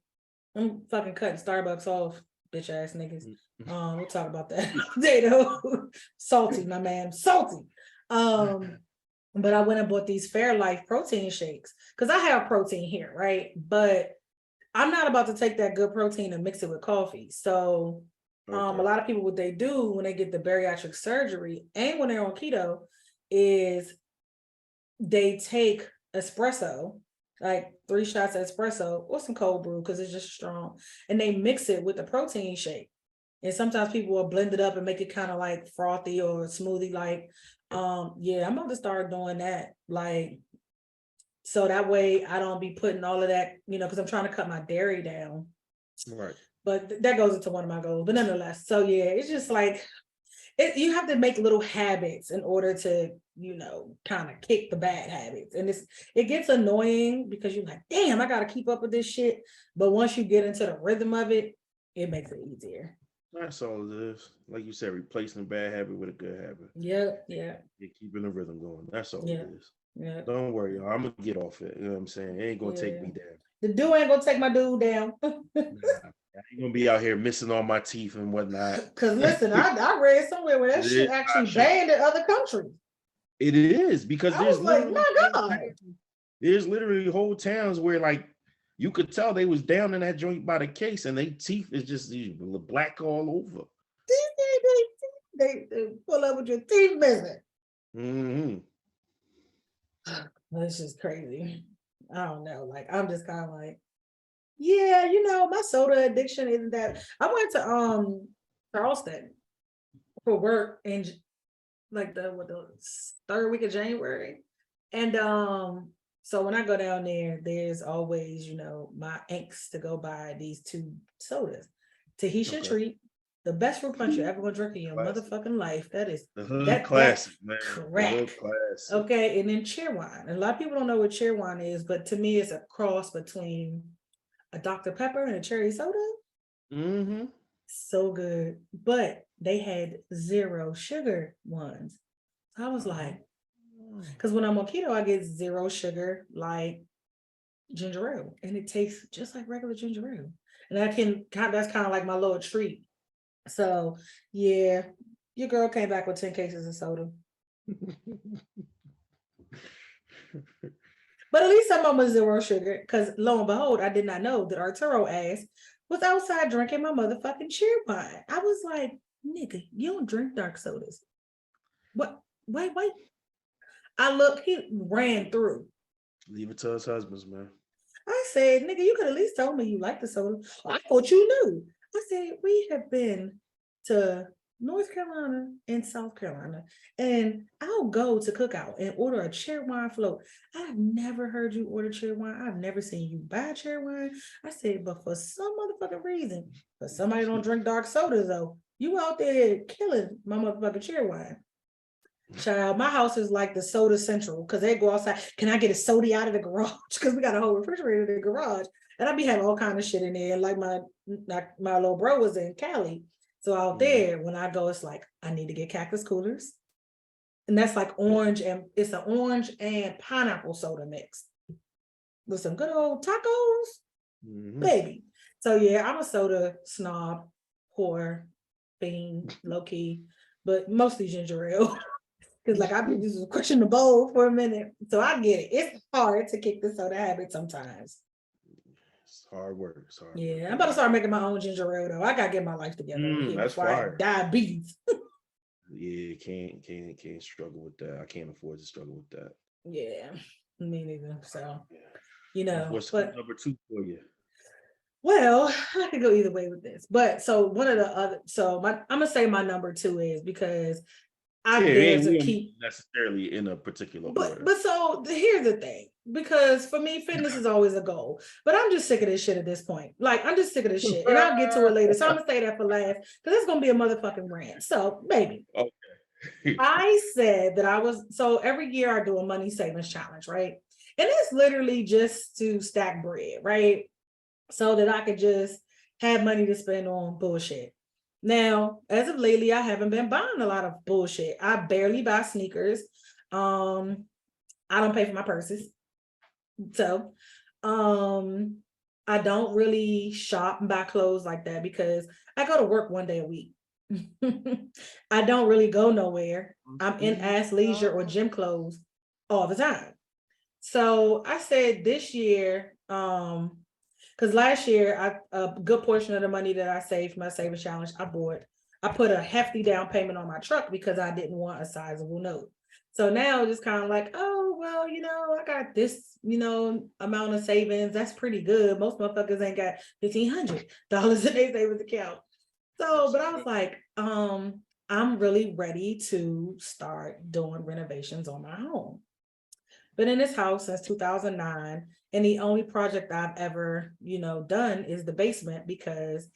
I'm fucking cutting Starbucks off, bitch ass niggas. We'll talk about that later. Salty, my man, salty. Um, but I went and bought these Fairlife protein shakes because I have protein here, right? But I'm not about to take that good protein and mix it with coffee. So a
Okay.
lot of people, what they do when they get the bariatric surgery and when they're on keto is they take espresso, like 3 shots of espresso or some cold brew because it's just strong, and they mix it with the protein shake. And sometimes people will blend it up and make it kind of like frothy or smoothie like. Yeah, I'm about to start doing that. Like, so that way I don't be putting all of that, because I'm trying to cut my dairy down.
Right.
But that goes into one of my goals. But nonetheless, so yeah, it's just like you have to make little habits in order to, kind of kick the bad habits. And it gets annoying because you're like, damn, I gotta keep up with this shit. But once you get into the rhythm of it, it makes it easier.
That's all it is. Like you said, replacing a bad habit with a good habit.
Yeah, yeah,
You're keeping the rhythm going. That's all it
yeah,
is.
yeah,
Don't worry, y'all. I'm gonna get off it. You know what I'm saying? It ain't gonna take
yeah.
me down.
The dude ain't gonna take my dude down.
Nah, I ain't gonna be out here missing all my teeth and whatnot.
Cause listen, I read somewhere where that shit
It,
actually
Sasha,
banned in other countries.
it is because
I was like, my God.
there's literally whole towns where like you could tell they was down in that joint by the case and they teeth is just black all over.
They pull up with your teeth missing.
Mm-hmm.
That's just crazy. I don't know. Like I'm just kind of like, yeah, my soda addiction isn't that. I went to Charleston for work in like the third week of January, and so when I go down there, there's always my angst to go buy these two sodas, Tahitian
Okay.
Treat, the best fruit punch you're ever gonna drink in your
Classic.
motherfucking life. That is
The hood
that
classic, man. The
crack.
hood classic.
Okay, and then Cheerwine. And a lot of people don't know what Cheerwine is, but to me, it's a cross between a Dr. Pepper and a cherry soda.
Mm-hmm.
So good. But they had zero sugar ones. I was
Oh.
like, because when I'm on keto, I get zero sugar, like ginger ale, and it tastes just like regular ginger ale. And that's kind of like my little treat. So yeah, your girl came back with 10 cases of soda. But at least some of them was zero sugar, because lo and behold, I did not know that Arturo ass was outside drinking my motherfucking cheer wine. I was like, nigga, you don't drink dark sodas. What? Wait. I look, he ran through.
Leave it to his husbands, man.
I said, nigga, you could at least tell me you like the soda. I thought you knew. I said, we have been to North Carolina and South Carolina, and I'll go to Cookout and order a cherry wine float. I've never heard you order cherry wine. I've never seen you buy cherry wine. I said, but for some motherfucking reason, but somebody don't drink dark sodas though. You out there killing my motherfucking cherry wine. Child, my house is like the soda central because they go outside. Can I get a soda out of the garage? Because we got a whole refrigerator in the garage, and I be having all kind of shit in there. Like my little bro was in Cali, so out
Mhm.
there when I go, it's like I need to get cactus coolers, and that's like orange and it's an orange and pineapple soda mix with some good old tacos,
Mhm.
baby. So yeah, I'm a soda snob, whore, fiend, low key. but mostly ginger ale. Because like I've been just crushing the bowl for a minute. So I get it. It's hard to kick the soda habit sometimes.
It's hard work. It's hard work.
Yeah, I'm
I
about to
got
start making my own ginger ale though. I gotta get my life together over here
That's
before I
fire.
diabetes.
Yeah, can't struggle with that. I can't afford to struggle with that.
Yeah, me neither. So,
Yeah. What's
but
number two for you?
well, I could go either way with this. But so one of the other, so my I'm gonna say my number two is because I
Yeah,
dare to
we ain't
keep.
necessarily in a particular
But
order.
but so here's the thing, because for me, fitness is always a goal. But I'm just sick of this shit at this point. Like I'm just sick of this shit, and I'll get to it later. So I'm gonna say that for last because it's gonna be a motherfucking rant. So maybe
Okay.
I said that I was so every year I do a money savings challenge, right? And it's literally just to stack bread, right? So that I could just have money to spend on bullshit. Now, as of lately, I haven't been buying a lot of bullshit. I barely buy sneakers. Um, I don't pay for my purses. So, um, I don't really shop and buy clothes like that because I go to work one day a week. I don't really go nowhere. I'm in athleisure or gym clothes all the time. So I said this year, because last year a good portion of the money that I saved from my savings challenge, I put a hefty down payment on my truck because I didn't want a sizable note. So now it's just kind of like, oh well, I got this, amount of savings. That's pretty good. Most motherfuckers ain't got $1,500 in their savings account. So, but I was like, I'm really ready to start doing renovations on my home. Been in this house since 2009, and the only project I've ever, done is the basement because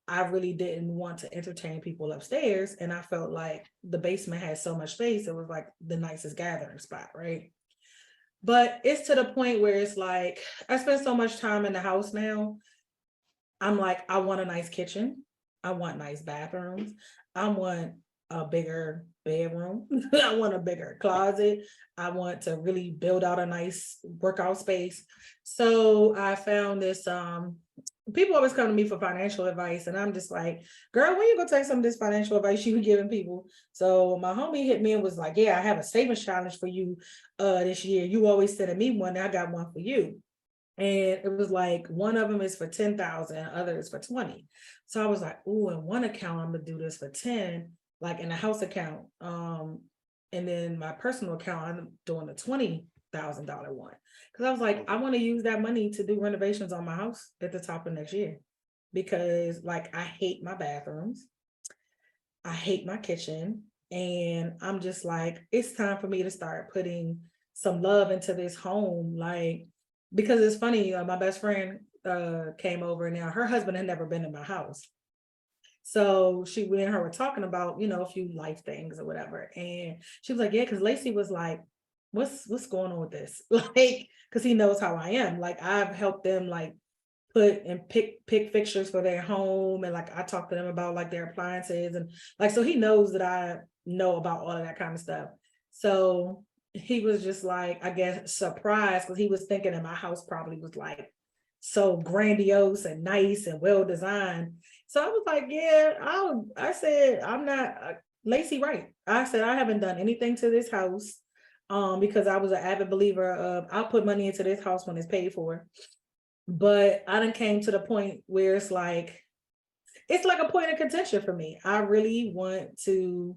I really didn't want to entertain people upstairs, and I felt like the basement had so much space. It was like the nicest gathering spot, right? But it's to the point where it's like I spend so much time in the house now. I'm like, I want a nice kitchen. I want nice bathrooms. I want a bigger bedroom. I want a bigger closet. I want to really build out a nice workout space. So I found this people always come to me for financial advice, and I'm just like, girl, when you gonna take some of this financial advice you were giving people? So my homie hit me and was like, yeah, I have a savings challenge for you this year. You always sending me one, I got one for you. And it was like one of them is for 10,000, other is for 20. So I was like, oh, in one account, I'm gonna do this for 10, like in a house account. And then my personal account, I'm doing the $20,000 one. Cause I was like, I want to use that money to do renovations on my house at the top of next year. Because like I hate my bathrooms, I hate my kitchen, and I'm just like, it's time for me to start putting some love into this home. Like, because it's funny, my best friend came over, and now her husband had never been in my house. So we and her were talking about, a few life things or whatever. And she was like, yeah, because Lacey was like, what's going on with this? Like, because he knows how I am. Like, I've helped them like put and pick fixtures for their home, and like I talk to them about like their appliances, and like so he knows that I know about all of that kind of stuff. So he was just like, I guess, surprised because he was thinking that my house probably was like so grandiose and nice and well designed. So I was like, yeah, I said, I'm not Lacey, right? I said I haven't done anything to this house because I was an avid believer of I'll put money into this house when it's paid for. But I done came to the point where it's like a point of contention for me. I really want to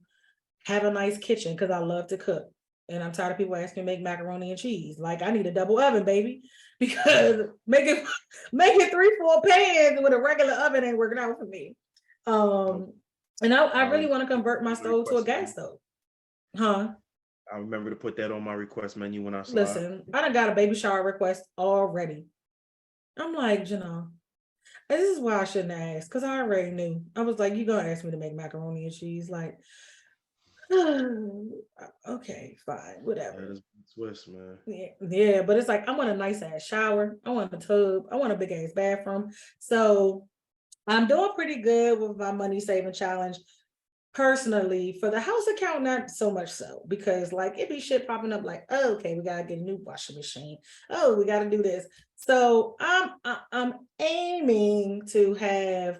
have a nice kitchen because I love to cook. And I'm tired of people asking me to make macaroni and cheese. Like I need a double oven, baby. Because making 3, 4 pans with a regular oven ain't working out for me.
Nope.
Um, and I
I'll
really want to convert my stove to a
request
gas
menu.
stove. Huh?
I remember to put that on my request menu when I slide.
Listen, I done got a baby shower request already. I'm like, this is why I shouldn't ask, because I already knew. I was like, you gonna ask me to make macaroni and cheese? Like, okay, fine,
That
whatever.
is Swiss, man.
Yeah, yeah, but it's like I want a nice ass shower. I want a tub. I want a big ass bathroom. So I'm doing pretty good with my money saving challenge. Personally, for the house account, not so much so because like it be shit popping up like, oh, okay, we gotta get a new washing machine. Oh, we gotta do this. So I'm aiming to have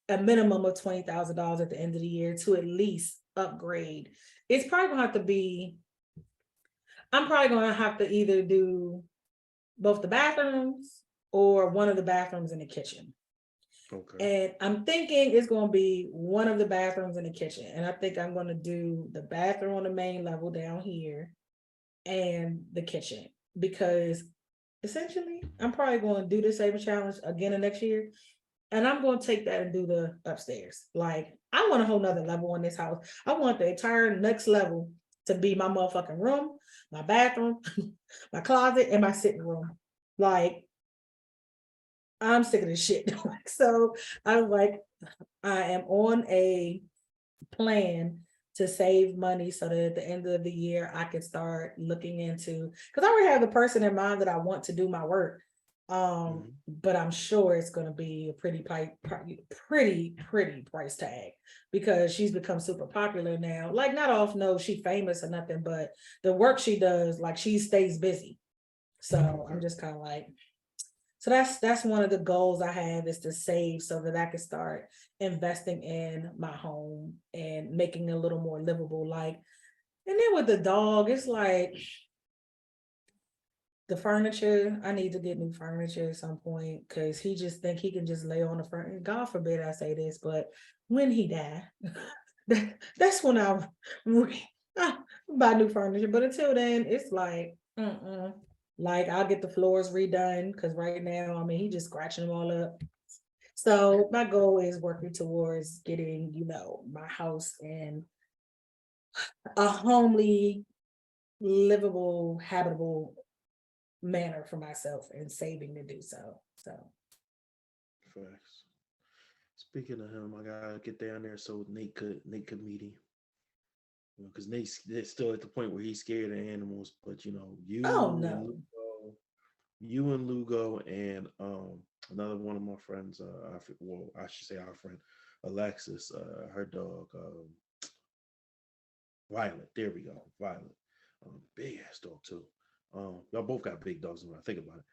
a minimum of $20,000 at the end of the year to at least upgrade. It's probably gonna have to be. I'm probably gonna have to either do both the bathrooms or one of the bathrooms in the kitchen.
Okay.
And I'm thinking it's going to be one of the bathrooms in the kitchen. And I think I'm going to do the bathroom on the main level down here and the kitchen because essentially I'm probably going to do the Saber Challenge again the next year. And I'm going to take that and do the upstairs. Like, I want a whole nother level on this house. I want the entire next level to be my motherfucking room, my bathroom, my closet, and my sitting room. Like, I'm sick of this shit. So I'm like, I am on a plan to save money so that at the end of the year I can start looking into because I already have the person in mind that I want to do my work.
Mhm.
But I'm sure it's gonna be a pretty price tag because she's become super popular now. Like not off no, she famous or nothing, but the work she does, like she stays busy. So I'm
Okay.
just kind of like, so that's one of the goals I have is to save so that I can start investing in my home and making it a little more livable. Like, and then with the dog, it's like the furniture. I need to get new furniture at some point because he just think he can just lay on the furniture. God forbid I say this, but when he die, that's when I buy new furniture. But until then, it's like, like I'll get the floors redone because right now, I mean, he just scratching them all up. So my goal is working towards getting, my house in a homely, livable, habitable manner for myself and saving to do so. So
Facts. Speaking of him, I gotta get down there so Nate could meet him. Because Nate's still at the point where he's scared of animals. But
oh no.
You and Lugo and another one of my friends, well, I should say our friend Alexis, her dog Violet. There we go, Violet. Big ass dog too. Y'all both got big dogs when I think about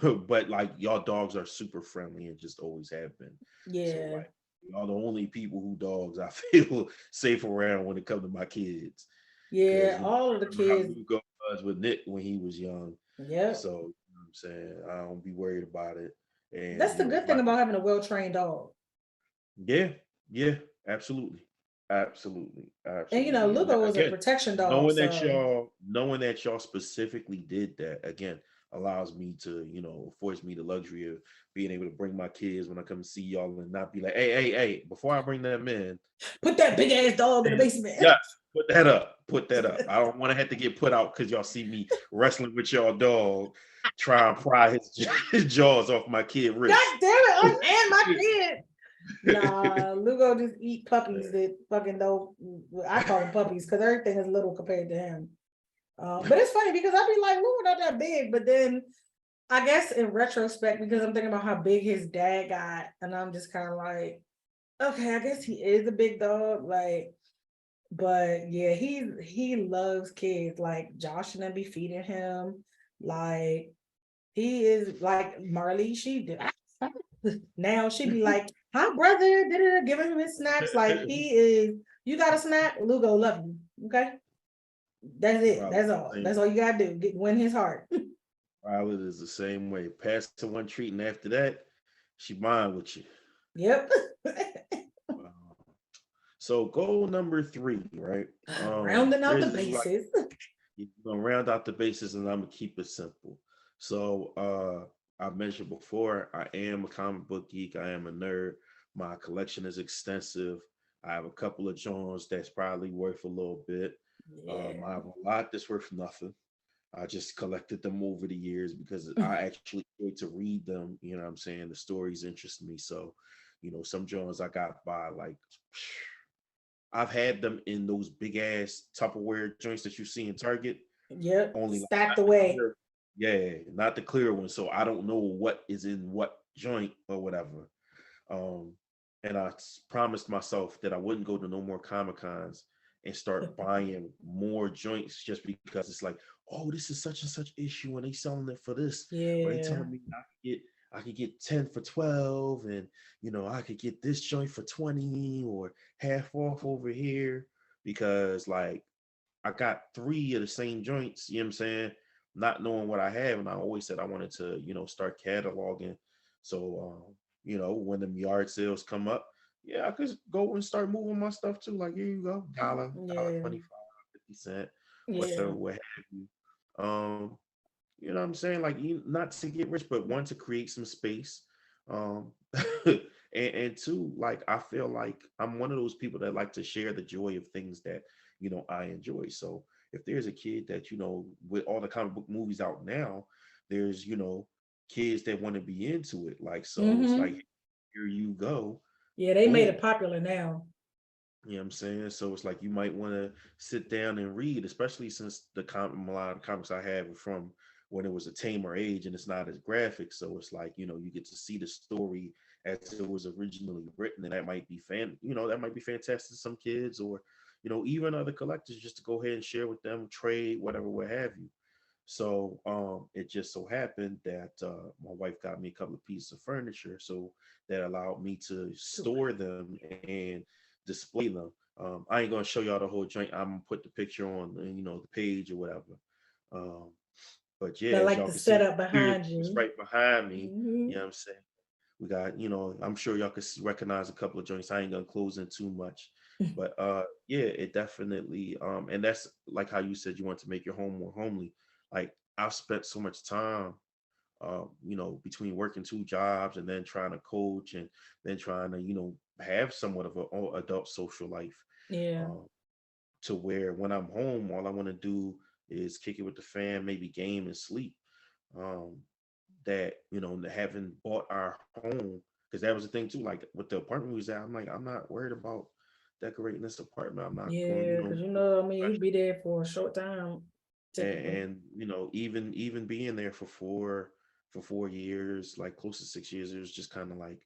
it. But like y'all dogs are super friendly and just always have been. So
Yeah.
like y'all the only people who dogs I feel safe around when it comes to my kids. Because
Yeah. All of the
I remember how
kids.
Lugo was with Nick when he was young.
Yep.
So you know what I'm saying I don't be worried about it. And
That's the good thing about having a well-trained dog.
yeah, yeah, absolutely. Absolutely.
And
Absolutely. And
Lugo was a
again,
protection dog. So
knowing that y'all specifically did that again allows me to, affords me the luxury of being able to bring my kids when I come see y'all and not be like, hey, before I bring them in,
put that big ass dog in the basement.
yes, put that up. Put that up. I don't want to have to get put out because y'all see me wrestling with y'all dog, try and pry his jaws off my kid
God
wrist.
damn it, unhand my kid. Nah, Lugo just eat puppies that fucking don't. I call them puppies because everything is little compared to him. But it's funny because I be like, we were not that big, but then I guess in retrospect, because I'm thinking about how big his dad got, and I'm just kind of like, okay, I guess he is a big dog, like, but yeah, he loves kids. Like Josh and them be feeding him, like he is like Marley. She did now she be like, "Hi, brother," giving him his snacks. Like he is. You got a snack, Lugo love you. Okay, that's it.
Violet,
That's all.
same.
That's all you gotta do. Win his heart.
Violet is the same way. Pass to one treat, and after that, she mine with you.
Yep.
Wow. So goal number three, right?
Rounding out the
This is like
bases.
you're gonna round out the bases, and I'm gonna keep it simple. So I mentioned before, I am a comic book geek. I am a nerd. My collection is extensive. I have a couple of Jones that's probably worth a little bit.
Yeah.
I have a lot that's worth nothing. I just collected them over the years because I actually enjoy to read them. You know what I'm saying? The stories interest me. So, some Jones I got by like I've had them in those big ass Tupperware joints that you see in Target,
Yep.
only like
Stacked
not the
away.
clear, yeah, not the clear one. So I don't know what is in what joint or whatever. Um, and promised myself that I wouldn't go to no more Comic Cons and start buying more joints just because it's like, oh, this is such and such issue, and they selling it for this, or they
Yeah.
telling me I could get 10 for 12, and I could get this joint for 20 or half off over here. because like I got three of the same joints, you know what I'm saying? Not knowing what I have. And I always said I wanted to, start cataloging. So, when the yard sales come up, yeah, I could go and start moving my stuff too. Like, here you go, dollar
Yeah.
25, 50 cent, whatever,
Yeah.
what have you. Um, you know what I'm saying? Like, not to get rich, but one, to create some space. Um, and two, like, I feel like I'm one of those people that like to share the joy of things that, I enjoy. So if there's a kid that, with all the comic book movies out now, there's, kids that want to be into it. Like, so it's like,
Mm-hmm.
here you go.
Yeah, they made
Boom.
it popular now.
You know what I'm saying? So it's like you might want to sit down and read, especially since a lot of comics I have are from when it was a tamer age and it's not as graphic. So it's like, you get to see the story as it was originally written, and that might be that might be fantastic to some kids, or, even other collectors, just to go ahead and share with them, trade, whatever, what have you. So it just so happened that my wife got me a couple of pieces of furniture, so that allowed me to store them and display them. I ain't gonna show y'all the whole joint. I'm gonna put the picture on, the page or whatever. Um, but yeah,
I
as
like
y'all
the
can see,
setup
here
behind
it's
you.
right behind me.
Mm-hmm.
You know what I'm saying? We got, I'm sure y'all can recognize a couple of joints. I ain't gonna close in too much, but yeah, it definitely and that's like how you said you want to make your home more homely. Like, I've spent so much time between working two jobs and then trying to coach and then trying to, have somewhat of an adult social life,
Yeah.
um, to where when I'm home, all I want to do is kick it with the fam, maybe game and sleep. Um, that, having bought our home, because that was the thing too. Like with the apartment we was at, I'm like, I'm not worried about decorating this apartment. I'm not going,
Yeah, because I mean, you'd be there for a short time, typically.
and even being there for 4 years, like close to 6 years, it was just kind of like,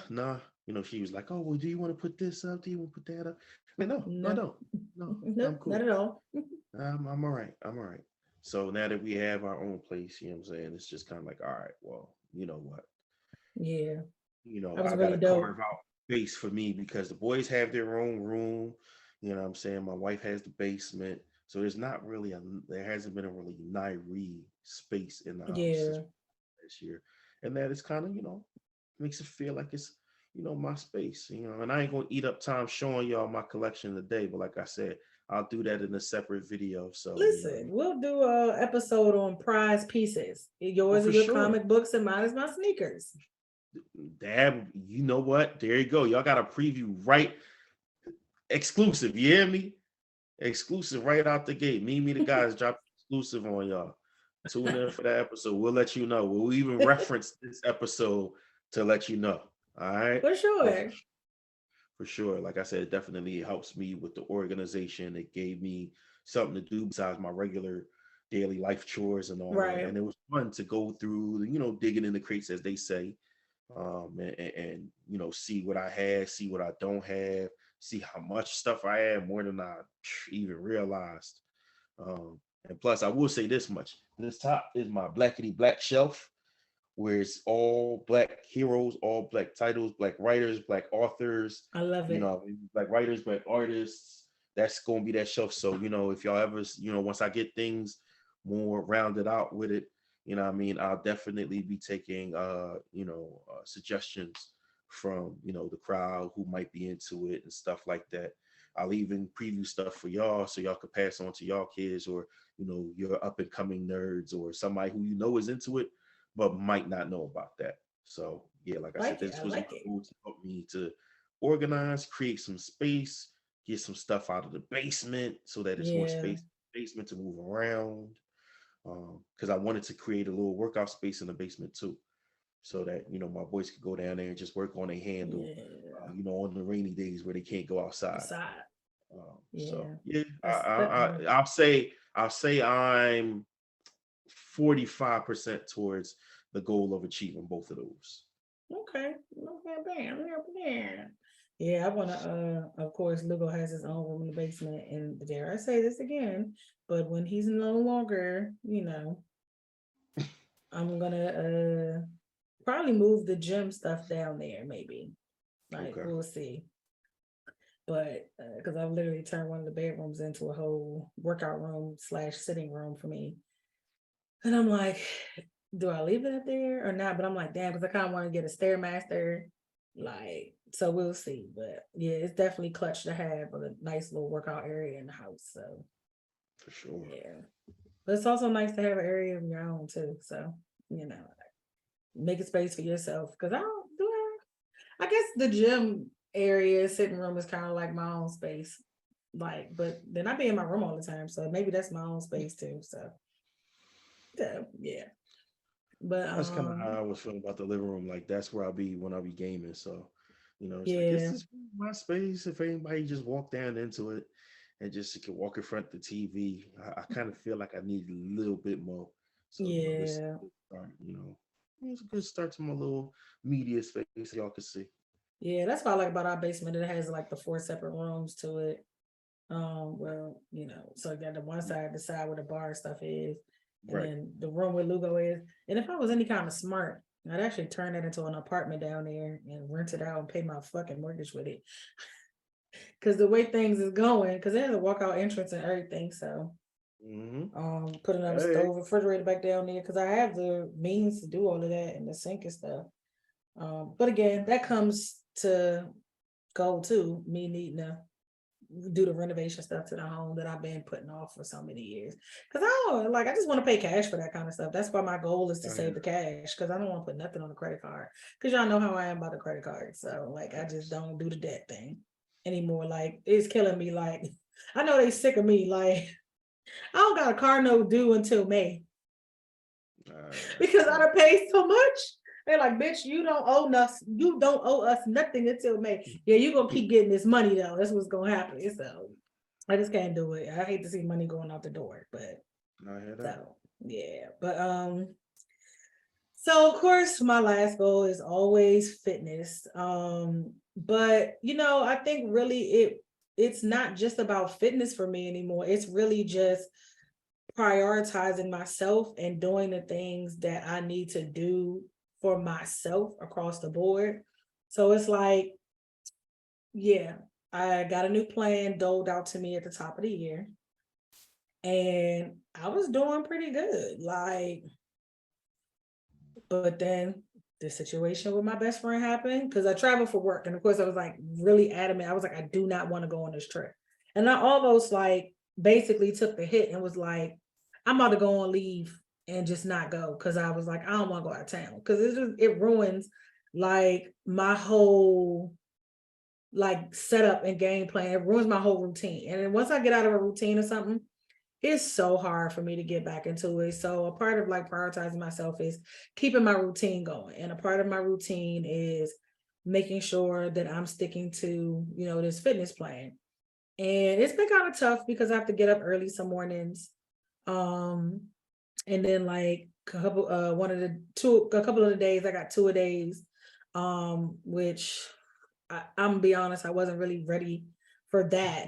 nah. She was like, oh, well, do you want to put this up? Do you want to put that up? Like, no, I
No,
don't. No, I'm
nope, not
cool.
at all.
I'm all right. I'm all right. So now that we have our own place, you know what I'm saying? It's just kind of like, all right, well, you know what?
Yeah, that was
I got
really
to
dope.
carve out space for me because the boys have their own room. You know what I'm saying? My wife has the basement. So there hasn't been a really Nairi space in the house
Yeah,
this year. And that is kind of, makes it feel like it's, my space, and I ain't going to eat up time showing y'all my collection today. But like I said, I'll do that in a separate video. So, you know what I
listen,
mean?
we'll do a episode on prize pieces.
Oh,
Yours are
for
your
sure.
comic books, and mine is my sneakers.
Dad, you know what? There you go. Y'all got a preview right exclusive. You hear me? Exclusive right out the gate. Me, the guys drop exclusive on y'all. Tune in for that episode. We'll let you know. We'll even reference this episode to let you know. All right.
For
But
sure.
for sure, like I said, it definitely helps me with the organization. It gave me something to do besides my regular daily life chores and all that.
Right.
And it was fun to go through, digging in the crates, as they say, and see what I had, see what I don't have, see how much stuff I have, more than I even realized. And plus, I will say this much: this top is my blackety black shelf, where it's all black heroes, all black titles, black writers, black authors,
I love it.
black writers, black artists. That's gonna be that shelf. So, if y'all ever, once I get things more rounded out with it, what I mean, I'll definitely be taking suggestions from, the crowd who might be into it and stuff like that. I'll even preview stuff for y'all so y'all could pass on to y'all kids, or your up and coming nerds, or somebody who is into it but might not know about that. So yeah, like I said,
Like it.
this
I
was my
like it.
goal, to help me to organize, create some space, get some stuff out of the basement so that it's more
Yeah.
space in the basement to move around. Because I wanted to create a little workout space in the basement too, so that my boys could go down there and just work on a handle,
Yeah.
on the rainy days where they can't go outside.
Outside.
So
Yeah.
yeah,
That's that.
I'll say I'm 45% towards the goal of achieving both of those.
Okay. Okay, bam, bam, bam. Yeah, I wanna of course Lugo has his own room in the basement, and dare I say this again, but when he's no longer, I'm gonna probably move the gym stuff down there, maybe. Like
Okay.
we'll see. but because I've literally turned one of the bedrooms into a whole workout room slash sitting room for me. And I'm like, do I leave it up there or not? But I'm like, damn, because I kind of want to get a stairmaster. Like, so we'll see. But yeah, it's definitely clutch to have a nice little workout area in the house. So
For sure.
yeah. But it's also nice to have an area of your own too. So, you know, make a space for yourself. Cause I don't do I guess the gym area, sitting room is kind of like my own space. Like, but then I be in my room all the time. So maybe that's my own space too. So yeah. But
That's kind of how I was feeling about the living room. Like that's where I'll be when I'll be gaming. So, it's like this
yeah.
is my space. If anybody just walk down into it and just can walk in front of the TV, I kind of feel like I need a little bit more. So, this is
Yeah.
a good start. It's a good start to my little media space. Y'all can see.
Yeah, that's what I like about our basement. It has like the four separate rooms to it. Well, so you got the side where the bar stuff is, and
Right.
then the room where Lugo is. And if I was any kind of smart, I'd actually turn it into an apartment down there and rent it out and pay my fucking mortgage with it. Cause the way things is going, because it has a walkout entrance and everything. So
Mm-hmm.
put another
Hey.
stove, refrigerator back down there because I have the means to do all of that and the sink and stuff. But again, that comes to go too, me needing to do the renovation stuff to the home that I've been putting off for so many years. Cause I don't like I just want to pay cash for that kind of stuff. That's why my goal is to
I
save
hear
the cash because I don't want to put nothing on the credit card. Cause y'all know how I am about the credit card. So like I just
facts.
don't do the debt thing anymore. Like it's killing me. Like I know they sick of me. Like I don't got a car note due until May
That's
because I
tough.
done paid so much. They're like, bitch, you don't owe us. You don't owe us nothing until May. Yeah, you gonna keep getting this money though. That's what's gonna happen. So I just can't do it. I hate to see money going out the door, but
I hear that.
so yeah. But so of course my last goal is always fitness. But I think really it's not just about fitness for me anymore. It's really just prioritizing myself and doing the things that I need to do for myself across the board. So it's like, yeah, I got a new plan doled out to me at the top of the year, and I was doing pretty good. Like, but then the situation with my best friend happened because I traveled for work. And of course, I was like really adamant. I was like, I do not want to go on this trip. And I almost like basically took the hit and was like, I'm about to go on leave and just not go because I was like, I don't want to go out of town because it ruins like my whole like setup and game plan. It ruins my whole routine. And then once I get out of a routine or something, it's so hard for me to get back into it. So a part of like prioritizing myself is keeping my routine going. And a part of my routine is making sure that I'm sticking to, this fitness plan. And it's been kind of tough because I have to get up early some mornings. Um, and then like a couple of the days, I got 2 a days, which I'm gonna be honest, I wasn't really ready for that.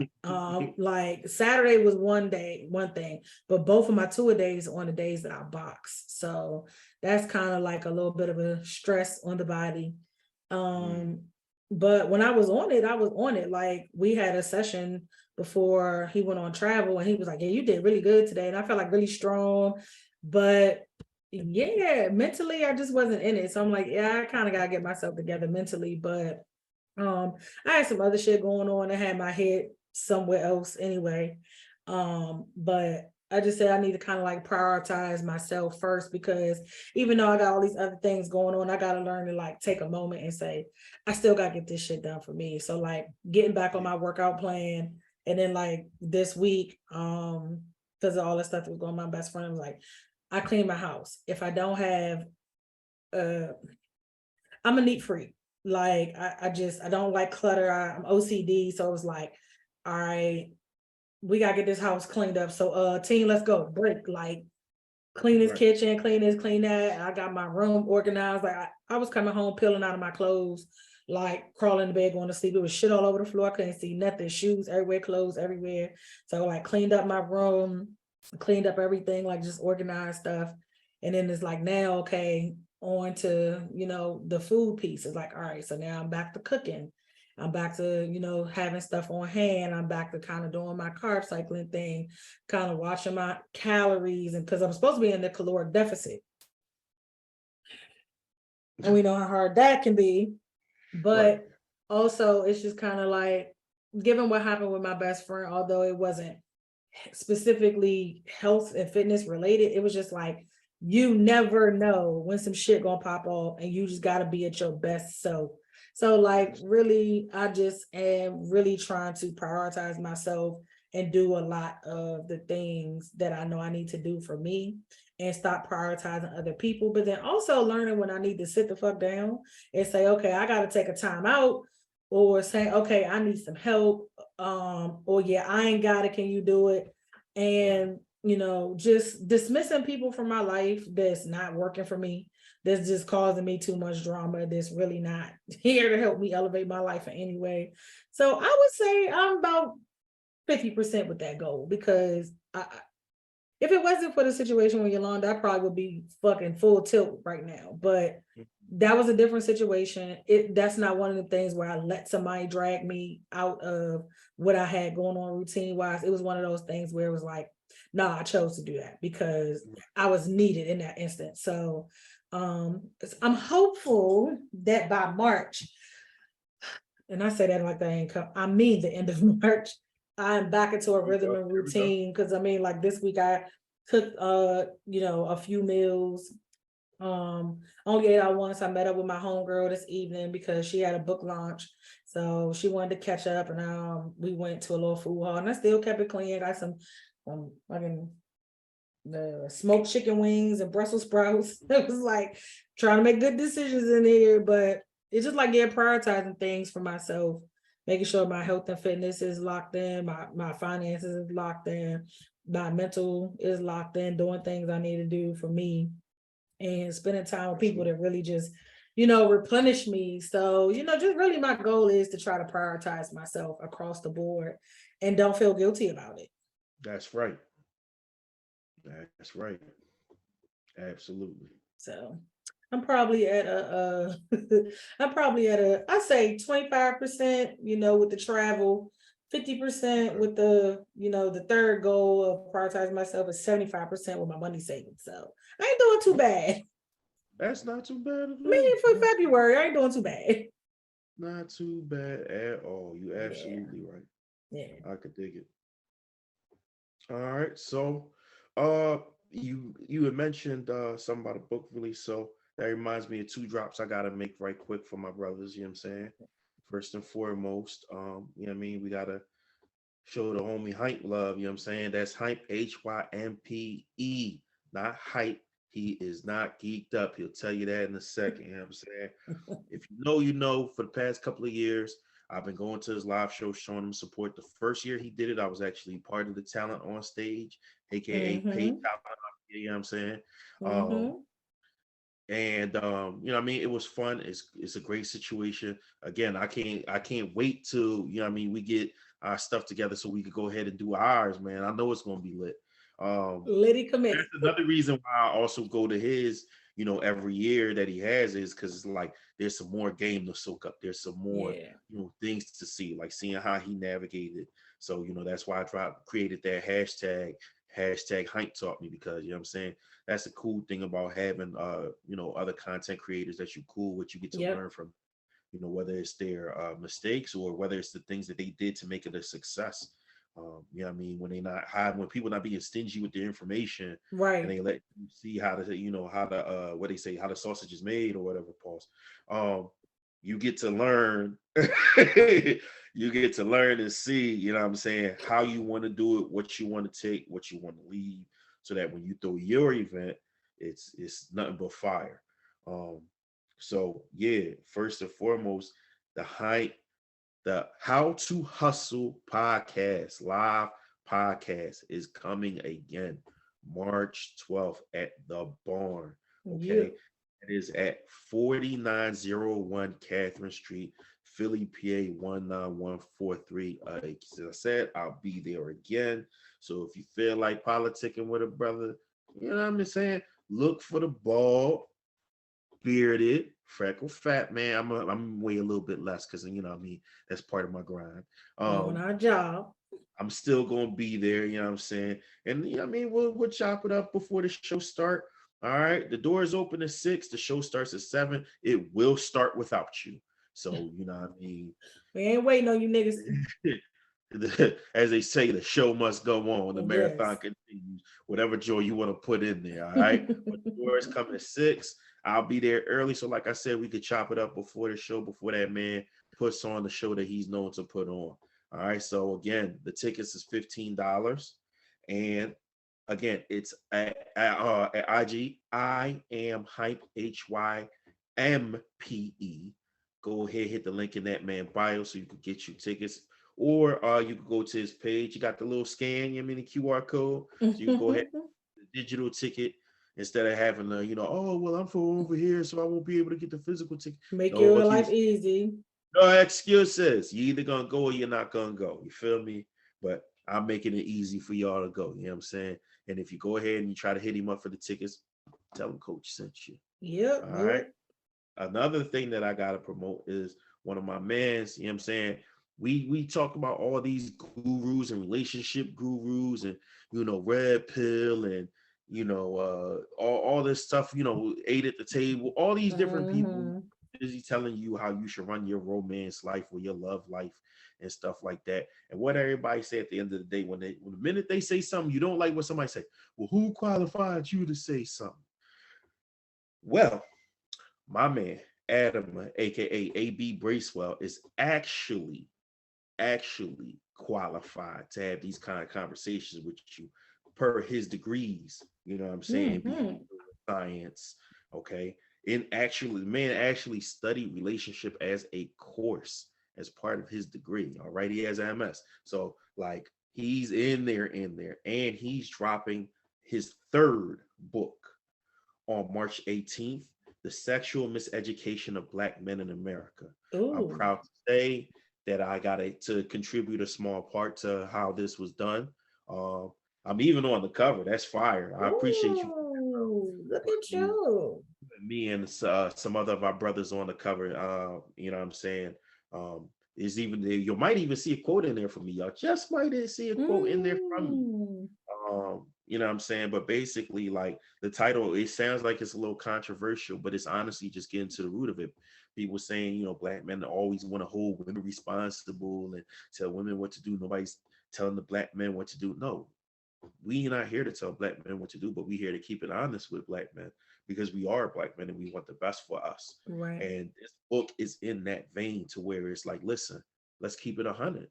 Like Saturday was one thing, but both of my 2 a days on the days that I box. So that's kind of like a little bit of a stress on the body.
Mm.
Um, but when I was on it, I was on it. Like we had a session before he went on travel and he was like, yeah, you did really good today. And I felt like really strong. But yeah, mentally, I just wasn't in it. So I'm like, yeah, I kind of got to get myself together mentally. But I had some other shit going on. I had my head somewhere else anyway. But I just said I need to kind of like prioritize myself first because even though I got all these other things going on, I gotta learn to like take a moment and say, I still gotta get this shit done for me. So like getting back on
Yeah.
my workout plan and then like this week, because of all the stuff that was going on, my best friend was like, I clean my house. If I don't have uh I'm a neat freak. Like I don't like clutter. I'm OCD. So it was like, all right, we gotta get this house cleaned up. So team, let's go. Break. Like clean this
Right.
kitchen, clean this, clean that. I got my room organized. Like I was coming home peeling out of my clothes, like crawling in the bed, going to sleep. It was shit all over the floor. I couldn't see nothing. Shoes everywhere, clothes everywhere. So like cleaned up my room, cleaned up everything, like just organized stuff. And then it's like now, okay, on to the food piece. It's like, all right, so now I'm back to cooking. I'm back to, having stuff on hand. I'm back to kind of doing my carb cycling thing, kind of watching my calories, and because I'm supposed to be in the caloric deficit. And we know how hard that can be.
Right.
But also, it's just kind of like, given what happened with my best friend, although it wasn't specifically health and fitness related, it was just like, you never know when some shit gonna pop off, and you just gotta be at your best. So like,
Yes.
really, I just am really trying to prioritize myself and do a lot of the things that I know I need to do for me, and stop prioritizing other people. But then also learning when I need to sit the fuck down and say, okay, I gotta take a time out, or say, okay, I need some help. Or yeah, I ain't got it, can you do it?
Right.
And just dismissing people from my life that's not working for me, that's just causing me too much drama, that's really not here to help me elevate my life in any way. So I would say I'm about 50% with that goal, because if it wasn't for the situation with Yolanda, I probably would be fucking full tilt right now. But that was a different situation. That's not one of the things where I let somebody drag me out of what I had going on routine wise. It was one of those things where it was like, nah, I chose to do that because I was needed in that instance. So I'm hopeful that by March, and I say that like that ain't come, I mean the end of March, I'm back into a
There we
rhythm
go.
and
There we go.
routine. Cause I mean, like this week I cooked a few meals. Only ate out once. I met up with my homegirl this evening because she had a book launch. So she wanted to catch up, and we went to a little food hall, and I still kept it clean. Got some fucking the smoked chicken wings and Brussels sprouts. It was like trying to make good decisions in here, but it's just like, yeah, prioritizing things for myself, making sure my health and fitness is locked in, my finances is locked in, my mental is locked in, doing things I need to do for me, and spending time with people
Absolutely.
that really just, replenish me. So, just really my goal is to try to prioritize myself across the board and don't feel guilty about it.
That's right. That's right. Absolutely.
So I'm probably at I'm probably at I say 25%, with the travel, 50%
Okay.
with the third goal of prioritizing myself, is 75% with my money savings. So I ain't doing too bad.
That's not too bad at
I mean,
all.
for February, I ain't doing too bad.
Not too bad at all. You
Yeah,
absolutely right.
yeah.
I could dig it. All right. So, uh, you had mentioned something about a book release. So that reminds me of two drops I gotta make right quick for my brothers. You know what I'm saying? First and foremost, you know what I mean. We gotta show the homie Hype love. You know what I'm saying? That's Hype, HYMPE, not hype. He is not geeked up. He'll tell you that in a second. You know what I'm saying? If you know, you know. For the past couple of years, I've been going to his live show, showing him support. The first year he did it, I was actually part of the talent on stage, aka paid
Mm-hmm.
talent. You know what I'm saying? Um,
Mm-hmm.
and you know what I mean, it was fun. It's a great situation. Again, I can't wait till, you know what I mean, we get our stuff together so we could go ahead and do ours, man. I know it's gonna be lit.
Liddy
That's
committed.
another reason why I also go to his, every year that he has, is because it's like there's some more game to soak up. There's some more,
Yeah.
things to see, like seeing how he navigated. So, that's why created that hashtag Hype taught me, because you know what I'm saying, that's the cool thing about having other content creators that you cool with, you get to
Yep.
learn from, whether it's their mistakes or whether it's the things that they did to make it a success. You know what I mean? When they not hide, when people not being stingy with their information, and
Right.
they let you see how to, how to, what they say, how the sausage is made or whatever. Pause. Um, you get to learn. You get to learn and see. You know what I'm saying? How you want to do it, what you want to take, what you want to leave, so that when you throw your event, it's nothing but fire. Um, so yeah, first and foremost, the hype, the How to Hustle podcast, live podcast, is coming again March 12th at the barn.
Yeah.
Okay. It is at 4901 Catherine Street, Philly, PA 19143. As I said, I'll be there again. So if you feel like politicking with a brother, you know what I'm saying? Look for the ball bearded, freckle fat man. I'm way a little bit less because what I mean that's part of my grind.
Doing
Um,
our job.
I'm still gonna be there, you know what I'm saying? And I mean we'll chop it up before the show start. All right. The door is open at 6, the show starts at 7. It will start without you. So, you know what I mean?
We ain't waiting on you niggas.
As they say, the show must go on. The marathon
Yes.
continues. Whatever joy you want to put in there. All right. But the door is coming at 6. I'll be there early. So, like I said, we could chop it up before the show, before that man puts on the show that he's known to put on. All right. So again, the tickets is $15. And again, it's at IG. I am hype HYMPE. Go ahead, hit the link in that man bio so you can get you tickets. Or you can go to his page. You got the little scan, you mean the QR code. So you can go ahead the digital ticket instead of having the, oh well, I'm from over here, so I won't be able to get the physical ticket.
Make
No
your life
excuse.
easy.
No excuses. You either gonna go or you're not gonna go. You feel me? But I'm making it easy for y'all to go. You know what I'm saying? And if you go ahead and you try to hit him up for the tickets, tell him coach sent you. All
Yep, do
right.
it.
Another thing that I gotta promote is one of my mans, you know what I'm saying? We talk about all these gurus and relationship gurus and red pill and all this stuff, ate at the table, all these different people
Mm-hmm.
busy telling you how you should run your romance life or your love life and stuff like that. And what everybody say at the end of the day, when the minute they say something you don't like what somebody say, well, who qualified you to say something? Well, my man Adam, aka AB Bracewell, is actually qualified to have these kind of conversations with you per his degrees, you know what I'm saying,
Mm-hmm.
behavioral science, okay? In actually, the man actually studied relationship as a course as part of his degree, all right? He has MS. So, like, he's in there, and he's dropping his third book on March 18th, The Sexual Miseducation of Black Men in America. I'm
Ooh.
proud to say that I got to contribute a small part to how this was done. Um, I'm even on the cover. That's fire. I appreciate you.
Ooh. Look at
Me,
you.
me and some other of our brothers on the cover. You know what I'm saying? Is even you might even see a quote in there from me. Y'all just might see a quote in there from me.
Mm.
You know what I'm saying? But basically, like the title, it sounds like it's a little controversial, but it's honestly just getting to the root of it. People saying, black men always want to hold women responsible and tell women what to do. Nobody's telling the black men what to do. No, we not here to tell black men what to do, but we here to keep it honest with black men because we are black men and we want the best for us.
Right.
And this book is in that vein to where it's like, listen, let's keep it 100.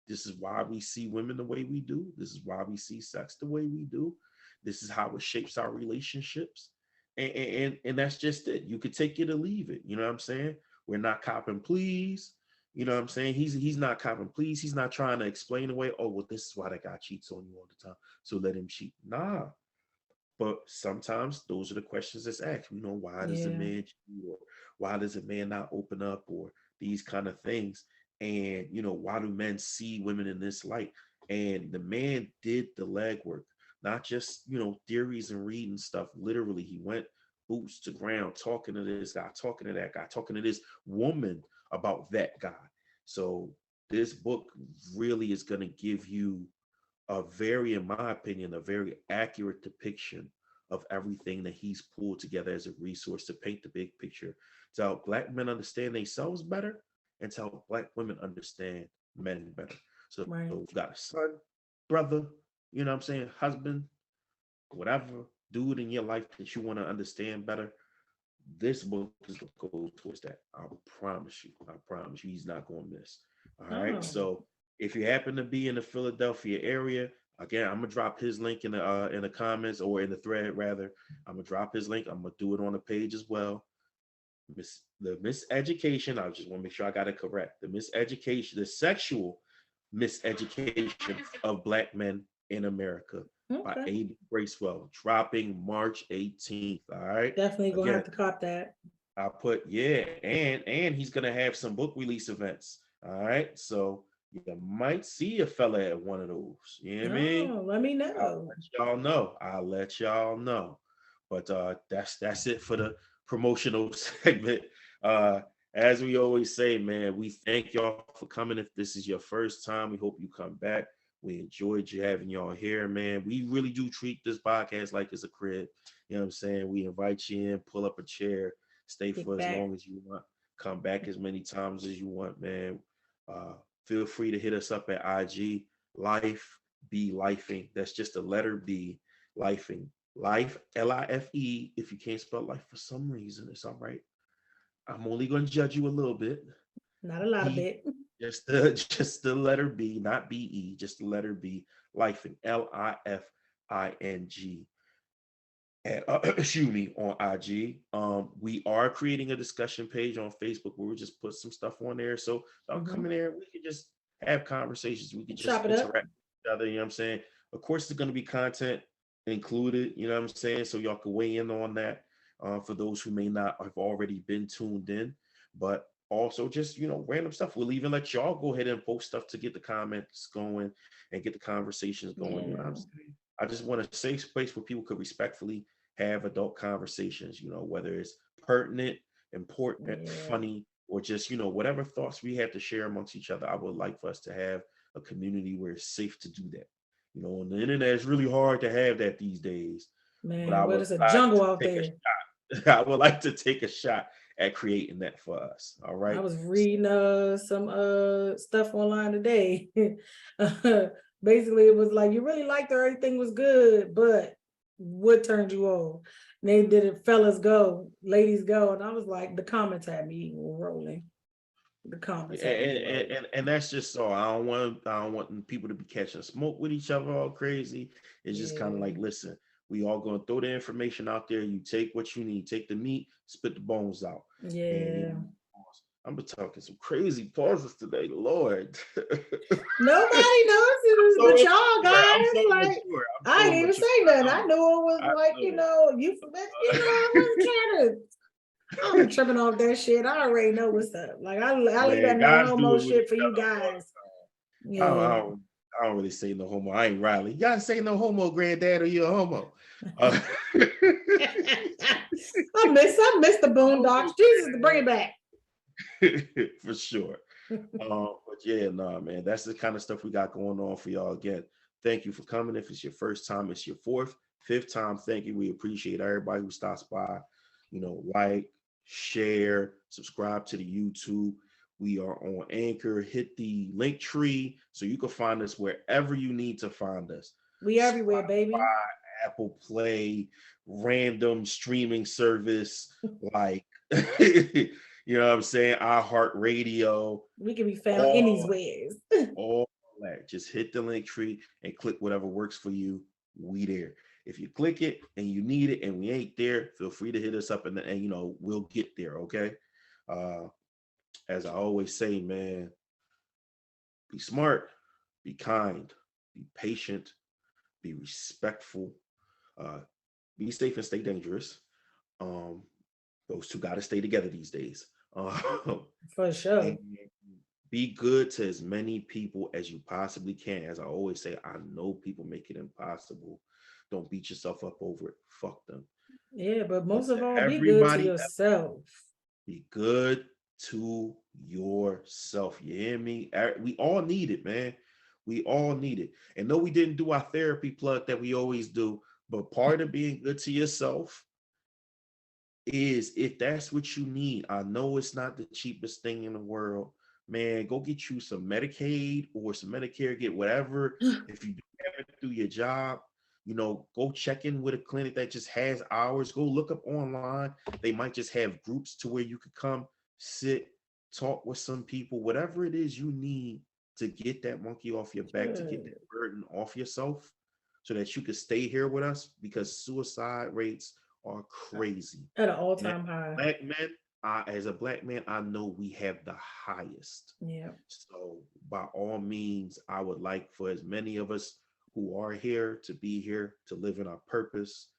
This is why we see women the way we do. This is why we see sex the way we do. This is how it shapes our relationships. And that's just it. You could take it or leave it. You know what I'm saying? We're not copping please. You know what I'm saying? He's not copping please. He's not trying to explain away, oh, well, this is why that guy cheats on you all the time. So let him cheat. Nah. But sometimes those are the questions that's asked. Why does a
Yeah.
man cheat, or why does a man not open up, or these kind of things? And why do men see women in this light? And the man did the legwork, not just theories and reading stuff. Literally, he went boots to ground, talking to this guy, talking to that guy, talking to this woman about that guy. So this book really is going to give you a very, in my opinion, a very accurate depiction of everything that he's pulled together as a resource to paint the big picture, to help black men understand themselves better and to help black women understand men better. So if you
Right.
got a son, brother, you know what I'm saying, husband, whatever, dude in your life that you want to understand better, this book is going to go towards that. I promise you. I promise you, he's not going to miss. All right.
Oh.
So if you happen to be in the Philadelphia area, again, I'm gonna drop his link in the comments or in the thread rather. I'm gonna drop his link. I'm gonna do it on the page as well. The miseducation. I just want to make sure I got it correct. The miseducation, the sexual miseducation of black men in America by
Okay.
A. Bracewell, dropping March 18th. All right.
Definitely gonna
Again,
have to cop that.
I put yeah, and he's gonna have some book release events. All right, so you might see a fella at one of those. You know what I mean?
Oh, let me
I'll
know.
let y'all know. I'll let y'all know. But that's it for promotional segment. Uh, as we always say, man, we thank y'all for coming. If this is your first time, we hope you come back. We enjoyed you having y'all here, man. We really do treat this podcast like it's a crib. You know what I'm saying? We invite you in, pull up a chair, stay
Kick
for as
back.
long as you want, come back as many times as you want, man. Uh, feel free to hit us up at IG Life Be Lifing. That's just the letter B, Lifing. Life, Life. If you can't spell life for some reason, it's all right. I'm only going to judge you a little bit.
Not a lot of
B,
bit.
just the just the letter B, not B-E, just the letter B, Lifing, Lifing. At, excuse me, on IG. We are creating a discussion page on Facebook where we just put some stuff on there. So y'all come in
Hmm.
there, we can just have conversations. We could
Chop
just
it up.
interact with each other. You know what I'm saying? Of course, there's going to be content included. You know what I'm saying? So y'all can weigh in on that. For those who may not have already been tuned in, but also just random stuff. We'll even let y'all go ahead and post stuff to get the comments going and get the conversations going. You know what I'm
Yeah.
saying? I just want a safe space where people could respectfully have adult conversations, whether it's pertinent, important,
Yeah.
funny, or just, whatever thoughts we have to share amongst each other. I would like for us to have a community where it's safe to do that. On the internet, it's really hard to have that these days, but I
Man, what
would
is a
like
jungle
to
out
take a
there?
shot. I would like to take a shot at creating that for us. All
I
right.
was reading some stuff online today. Basically, it was like you really liked her, everything was good, but what turned you on? And they did it, fellas go, ladies go, and I was like, the comments had me rolling. The comments had me
And,
rolling.
and, and that's just so I don't want people to be catching smoke with each other all crazy. It's just kind of
Yeah,
like, listen, we all gonna throw the information out there. You take what you need, take the meat, spit the bones out. And
yeah.
I'm been talking some crazy pauses today, Lord.
Nobody notices
So
but y'all
immature. I'm
guys.
so
Like
immature. I'm
I
so
didn't even
immature.
say
I
nothing. I
know.
knew it was
I
like
know.
I wasn't trying to. I ain't tripping off that shit. I already know what's up. Like I leave
Man,
that no
guys do
homo
it with
shit
each
for you
other
guys.
all the time.
Yeah.
I don't really say no homo. I ain't Riley. You gotta say no homo, granddad, or you're a homo. Uh,
I miss the
homo,
Boondocks. Jesus, to bring it back.
granddad. For sure. But yeah, nah, man, that's the kind of stuff we got going on for y'all. Again, thank you for coming. If it's your first time, it's your fourth, fifth time. Thank you. We appreciate everybody who stops by. Like, share, subscribe to the YouTube. We are on Anchor. Hit the link tree so you can find us wherever you need to find us.
We everywhere, baby.
Apple Play, random streaming service like you know what I'm saying, iHeartRadio,
We can be found in these
all
ways.
all that. Just hit the link tree and click whatever works for you. We there. If you click it and you need it and we ain't there, feel free to hit us up and we'll get there. Okay. Uh, as I always say, man, be smart, be kind, be patient, be respectful. Uh, be safe and stay dangerous. Um, those two got to stay together these days.
For
And
sure.
be good to as many people as you possibly can. As I always say, I know people make it impossible. Don't beat yourself up over it. Fuck them.
Yeah, but
But
most
to
of all, be good to
everybody,
yourself.
be good to yourself. You hear me? We all need it, man. We all need it. And no, we didn't do our therapy plug that we always do, but part of being good to yourself is, if that's what you need. I know it's not the cheapest thing in the world. Man, go get you some Medicaid or some Medicare, get whatever. If you do have it through your job, go check in with a clinic that just has hours. Go look up online. They might just have groups to where you could come, sit, talk with some people, whatever it is you need to get that monkey off your back, to get
Good.
that burden off yourself so that you could stay here with us, because suicide rates are crazy.
At an
And
all-time high.
as a black man, I know we have the highest.
Yeah.
So by all means, I would like for as many of us who are here to be here, to live in our purpose,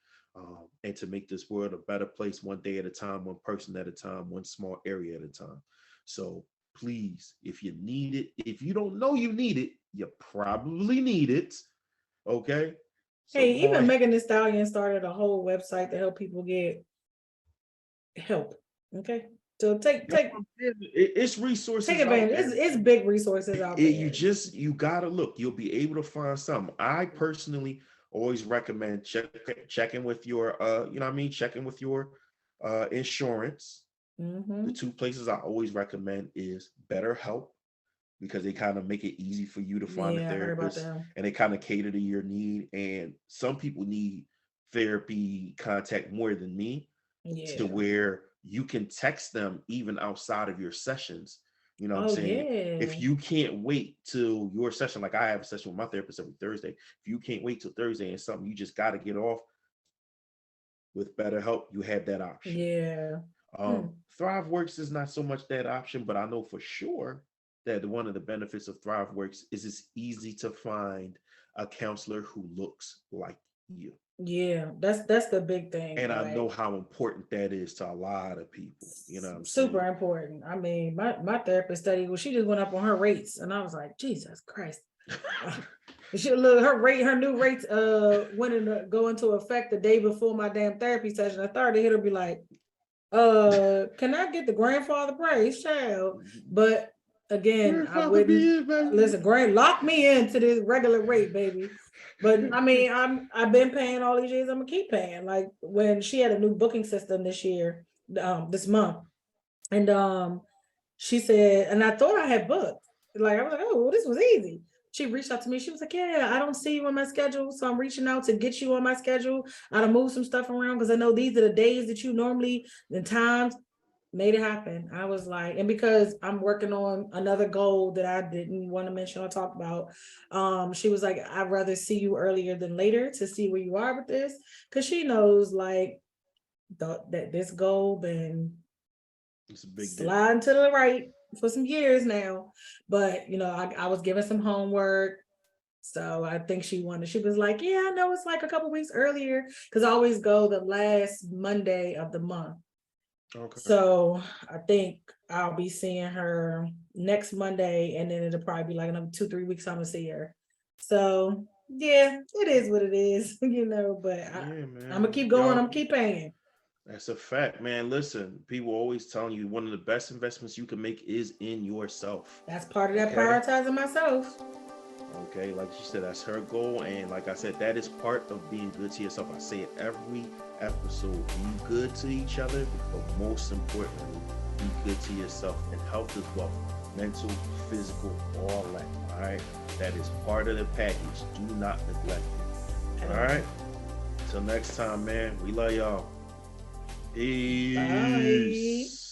and to make this world a better place, one day at a time, one person at a time, one small area at a time. So please, if you need it, if you don't know you need it, you probably need it. Okay. So
Hey,
go
even
ahead.
Megan Thee Stallion started a whole website to help people get help. Okay, so
That's what I'm saying. It's
take
resources out
advantage.
there.
It's big resources out
You
there.
just you gotta look. You'll be able to find something. I personally always recommend checking with your you know what I mean, checking with your insurance. The
Mm-hmm.
two places I always recommend is BetterHelp because they kind of make it easy for you to find a
Yeah, I heard about
therapist
that.
and they kind of cater to your need. And some people need therapy contact more than me to
Yeah.
where you can text them even outside of your sessions. You know what I'm
Oh
saying?
yeah.
If you can't wait till your session, like I have a session with my therapist every Thursday, if you can't wait till Thursday and something you just got to get off with BetterHelp, you have that option.
Yeah. Hmm.
ThriveWorks is not so much that option, but I know for sure that one of the benefits of ThriveWorks is it's easy to find a counselor who looks like you.
Yeah. That's the big thing.
And I know
Like
how important that is to a lot of people. You know what I'm
super
saying?
important. I mean, my therapist study, well, she just went up on her rates, and I was like, Jesus Christ. She look her rate, her new rates went into go into effect the day before my damn therapy session. I started to hit her be like, can I get the grandfather price, child? But again, I
Grandfather
wouldn't
be in, baby.
listen, lock me into this regular rate, baby. But I mean, I've been paying all these years, I'm gonna keep paying. Like when she had a new booking system this year, this month, and she said, and I thought I had booked. Like I was like, oh, well, this was easy. She reached out to me. She was like, yeah, I don't see you on my schedule. So I'm reaching out to get you on my schedule. I done move some stuff around because I know these are the days that you normally and times made it happen. I was like, and because I'm working on another goal that I didn't want to mention or talk about, she was like, I'd rather see you earlier than later to see where you are with this. Cause she knows like that this goal been
It's a big deal.
sliding to the right for some years now. But I was given some homework. So I think she was like, yeah, I know it's like a couple weeks earlier because I always go the last Monday of the month.
Okay.
So I think I'll be seeing her next Monday, and then it'll probably be like another 2-3 weeks I'm gonna see her. So yeah, it is what it is, but
Yeah,
I'm gonna
man.
keep going, I'm
Y'all,
gonna keep paying.
that's a fact, man. Listen, people always telling you one of the best investments you can make is in yourself.
That's part of that
Okay.
prioritizing myself.
Okay, like you said, that's her goal. And like I said, that is part of being good to yourself. I say it every episode. Be good to each other, but most importantly, be good to yourself. And health is wealth. Mental, physical, all that. All right. That is part of the package. Do not neglect it. All right. Till next time, man. We love y'all.
Bye.
Peace.